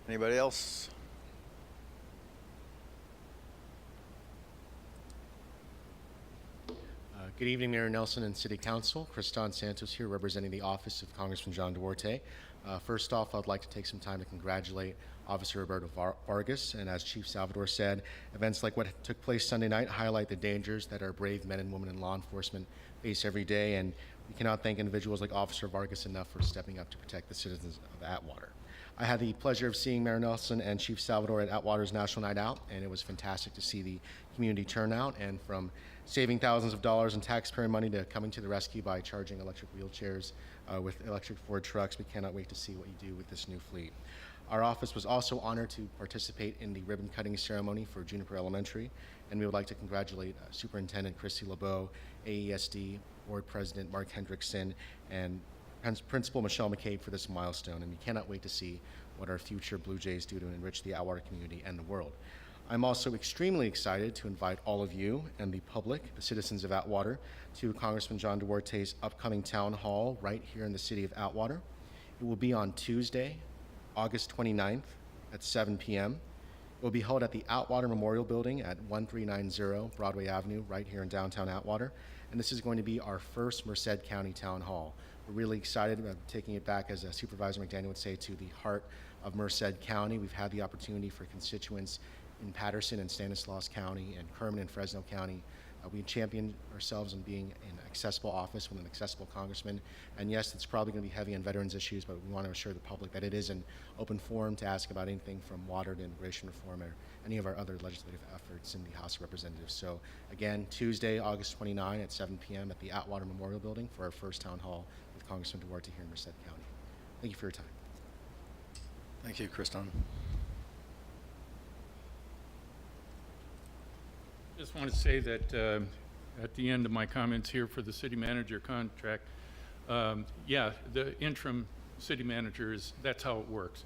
Anybody else? Good evening, Mayor Nelson and City Council. Criston Santos here representing the office of Congressman John Duarte. First off, I'd like to take some time to congratulate Officer Roberto Vargas. And as Chief Salvador said, events like what took place Sunday night highlight the dangers that our brave men and women in law enforcement face every day. And we cannot thank individuals like Officer Vargas enough for stepping up to protect the citizens of Atwater. I had the pleasure of seeing Mayor Nelson and Chief Salvador at Atwater's National Night Out, and it was fantastic to see the community turnout, and from saving thousands of dollars in taxpayer money to coming to the rescue by charging electric wheelchairs with electric Ford trucks. We cannot wait to see what you do with this new fleet. Our office was also honored to participate in the ribbon cutting ceremony for Juniper Elementary, and we would like to congratulate Superintendent Christy LeBeau, AESD Board President Mark Hendrickson, and Principal Michelle McCabe for this milestone, and we cannot wait to see what our future Blue Jays do to enrich the Atwater community and the world. I'm also extremely excited to invite all of you and the public, the citizens of Atwater, to Congressman John Duarte's upcoming town hall right here in the city of Atwater. It will be on Tuesday, August 29th at 7 p.m. It will be held at the Atwater Memorial Building at 1390 Broadway Avenue right here in downtown Atwater, and this is going to be our first Merced County Town Hall. We're really excited about taking it back, as Supervisor McDaniel would say, to the heart of Merced County. We've had the opportunity for constituents in Patterson and Stanislaus County and Kerman and Fresno County. We champion ourselves in being an accessible office with an accessible congressman. And yes, it's probably going to be heavy on veterans issues, but we want to assure the public that it is an open forum to ask about anything from water to immigration reform or any of our other legislative efforts in the House of Representatives. So again, Tuesday, August 29 at 7 p.m. at the Atwater Memorial Building for our first town hall with Congressman Duarte here in Merced County. Thank you for your time. Thank you, Criston. Just want to say that at the end of my comments here for the city manager contract, yeah, the interim city manager that's how it works.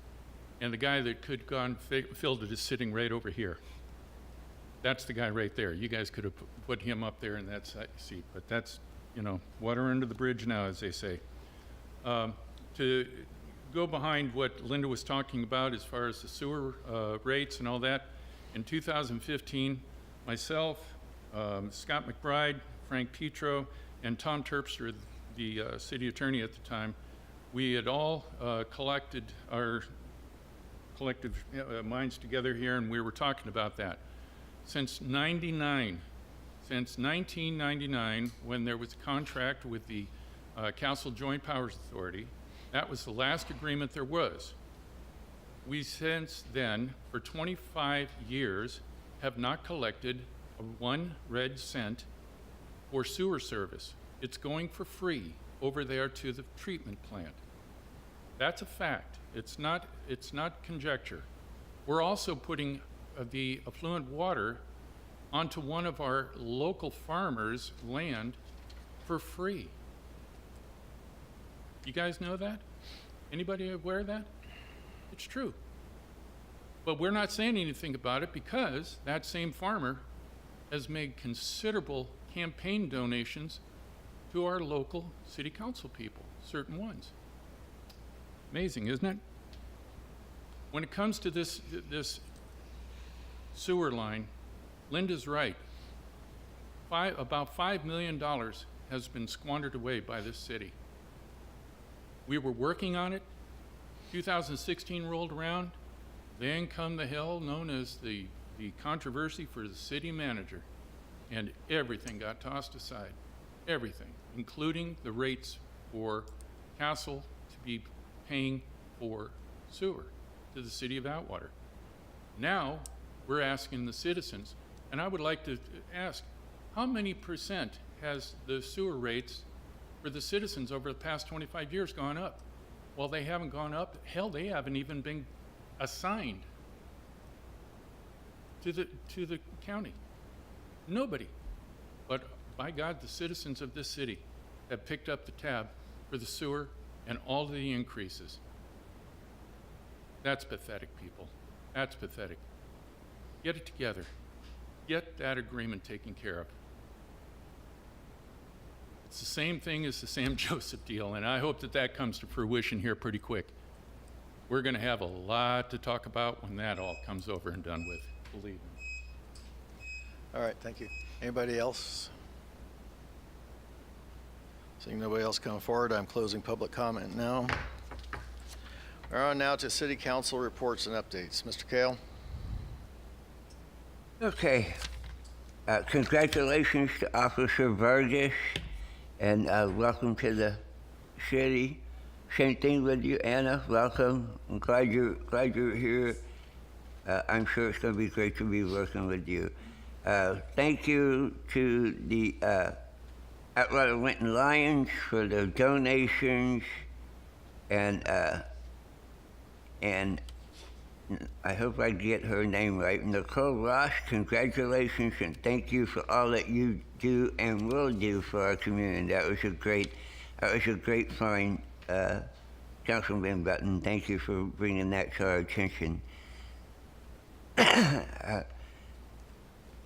And the guy that could gone filled it is sitting right over here. That's the guy right there. You guys could have put him up there in that seat, but that's, you know, water under the bridge now, as they say. To go behind what Linda was talking about as far as the sewer rates and all that, in 2015, myself, Scott McBride, Frank Petro, and Tom Terpstra, the city attorney at the time, we had all collected our collective minds together here, and we were talking about that. Since 1999, when there was a contract with the Castle Joint Powers Authority, that was the last agreement there was. We since then, for 25 years, have not collected one red cent for sewer service. It's going for free over there to the treatment plant. That's a fact. It's not conjecture. We're also putting the affluent water onto one of our local farmers' land for free. You guys know that? Anybody aware of that? It's true. But we're not saying anything about it because that same farmer has made considerable campaign donations to our local city council people, certain ones. Amazing, isn't it? When it comes to this sewer line, Linda's right. About $5 million has been squandered away by this city. We were working on it. 2016 rolled around. Then come the hell known as the controversy for the city manager, and everything got tossed aside. Everything, including the rates for Castle to be paying for sewer to the city of Atwater. Now, we're asking the citizens, and I would like to ask, how many % has the sewer rates for the citizens over the past 25 years gone up? Well, they haven't gone up. Hell, they haven't even been assigned to the county. Nobody. But by God, the citizens of this city have picked up the tab for the sewer and all of the increases. That's pathetic, people. That's pathetic. Get it together. Get that agreement taken care of. It's the same thing as the Sam Joseph deal, and I hope that that comes to fruition here pretty quick. We're going to have a lot to talk about when that all comes over and done with, believe me. All right, thank you. Anybody else? Seeing nobody else coming forward, I'm closing public comment now. We're on now to City Council reports and updates. Mr. Kale? Okay. Congratulations to Officer Vargas, and welcome to the city. Same thing with you, Anna. Welcome. I'm glad you're here. I'm sure it's going to be great to be working with you. Thank you to the Atwater Linton Lions for their donations, and I hope I get her name right. Nicole Ross, congratulations and thank you for all that you do and will do for our community. That was a great find, Councilman Button. Thank you for bringing that to our attention.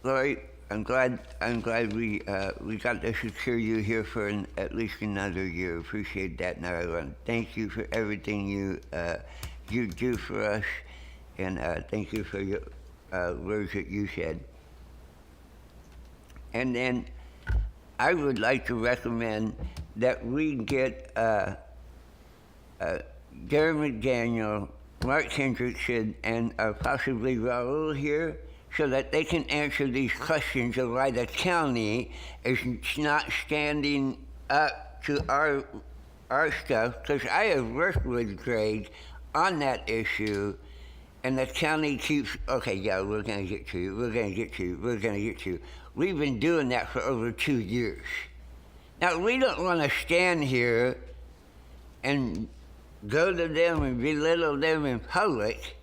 Lori, I'm glad we got to secure you here for at least another year. Appreciate that, and I want to thank you for everything you do for us, and thank you for your words that you said. And then I would like to recommend that we get Jeremy Daniel, Mark Hendrickson, and possibly Raul here, so that they can answer these questions of why the county is not standing up to our stuff, because I have worked with Greg on that issue, and the county keeps, okay, yeah, we're gonna get to you, we're gonna get to you, we're gonna get to you. We've been doing that for over 2 years. Now, we don't wanna stand here and go to them and belittle them in public.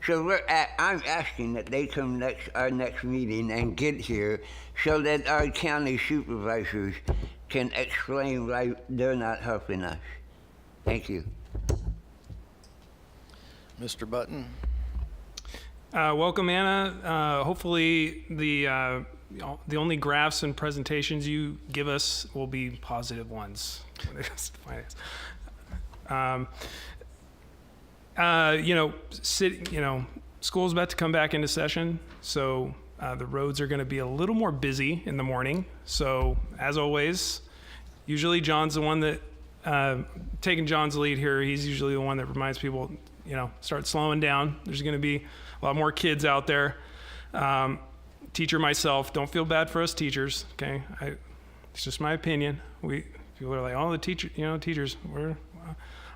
So I'm asking that they come our next meeting and get here so that our county supervisors can explain why they're not helping us. Thank you. Mr. Button? Welcome, Anna. Hopefully the only graphs and presentations you give us will be positive ones when it comes to finance. School's about to come back into session, so the roads are going to be a little more busy in the morning. So, as always, usually John's the one that, taking John's lead here, he's usually the one that reminds people, start slowing down. There's going to be a lot more kids out there. Teacher myself, don't feel bad for us teachers, okay? It's just my opinion. People are like, oh, the teachers,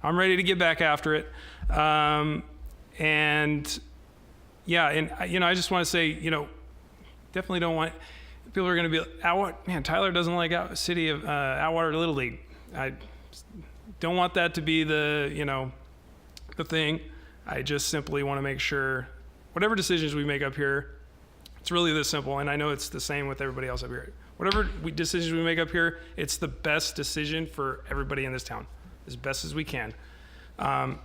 I'm ready to get back after it. I just want to say, definitely don't want, people are going to be, man, Tyler doesn't like City of Atwater Little League. I don't want that to be the thing. I just simply want to make sure whatever decisions we make up here, it's really this simple. And I know it's the same with everybody else up here. Whatever decisions we make up here, it's the best decision for everybody in this town, as best as we can.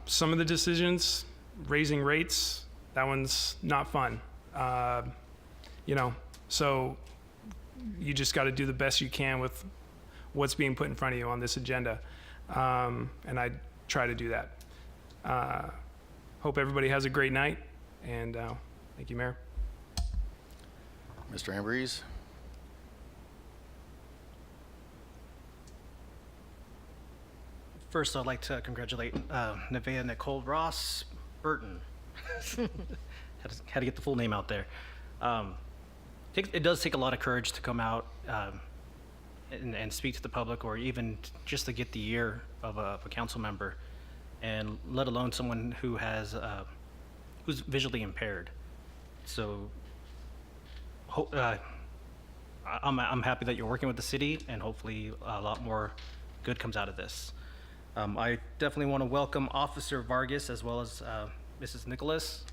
Some of the decisions, raising rates, that one's not fun. So you just got to do the best you can with what's being put in front of you on this agenda. And I try to do that. Hope everybody has a great night, and thank you, Mayor. Mr. Ambrose? First, I'd like to congratulate Nevaeh Nicole Ross Burton. Had to get the full name out there. It does take a lot of courage to come out and speak to the public, or even just to get the ear of a council member, and let alone someone who has who's visually impaired. So I'm happy that you're working with the city, and hopefully a lot more good comes out of this. I definitely want to welcome Officer Vargas as well as Mrs. Nicholas.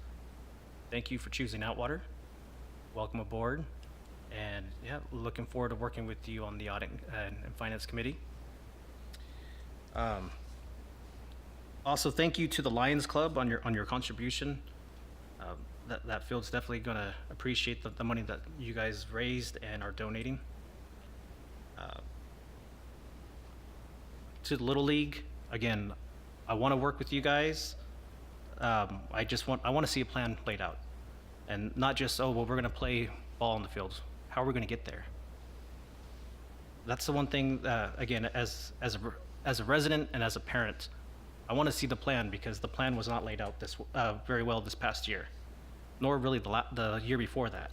Thank you for choosing Outwater. Welcome aboard. And yeah, looking forward to working with you on the Audit and Finance Committee. Also, thank you to the Lions Club on your contribution. That field's definitely going to appreciate the money that you guys raised and are donating. To the Little League, again, I want to work with you guys. I want to see a plan laid out, and not just, oh, well, we're going to play ball on the field. How are we going to get there? That's the one thing, again, as a resident and as a parent, I want to see the plan, because the plan was not laid out very well this past year, nor really the year before that.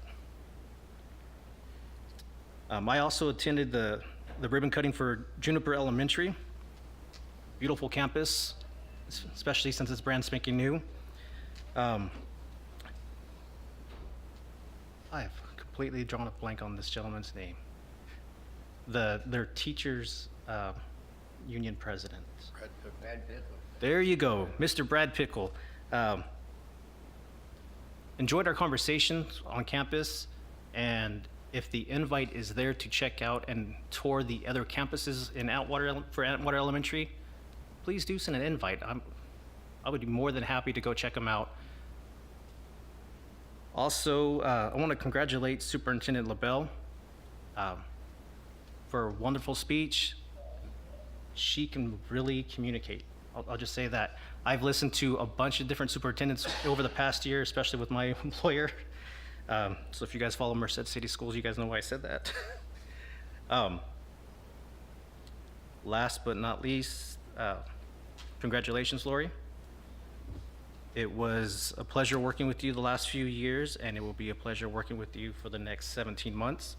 I also attended the ribbon cutting for Juniper Elementary. Beautiful campus, especially since it's brand spanking new. I've completely drawn a blank on this gentleman's name. Their teachers union president. Brad Pickle. There you go, Mr. Brad Pickle. Enjoyed our conversations on campus, and if the invite is there to check out and tour the other campuses in Atwater Elementary, please do send an invite. I would be more than happy to go check them out. Also, I want to congratulate Superintendent LaBelle for a wonderful speech. She can really communicate. I'll just say that. I've listened to a bunch of different superintendents over the past year, especially with my employer. So if you guys follow Merced City Schools, you guys know why I said that. Last but not least, congratulations, Lori. It was a pleasure working with you the last few years, and it will be a pleasure working with you for the next 17 months.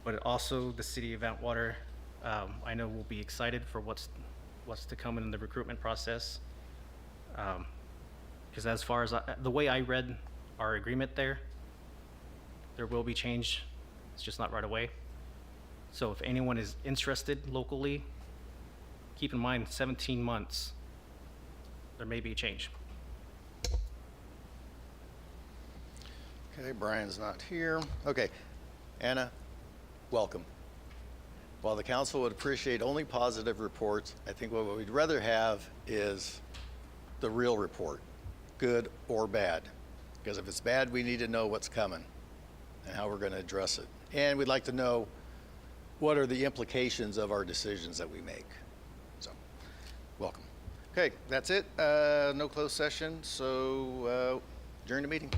But also, the city of Atwater, I know will be excited for what's to come in the recruitment process. Because as far as the way I read our agreement there will be change. It's just not right away. So if anyone is interested locally, keep in mind 17 months, there may be a change. Okay, Brian's not here. Okay, Anna, welcome. While the council would appreciate only positive reports, I think what we'd rather have is the real report, good or bad. Because if it's bad, we need to know what's coming and how we're going to address it. And we'd like to know what are the implications of our decisions that we make. So, welcome. Okay, that's it. No closed session, so adjourn the meeting.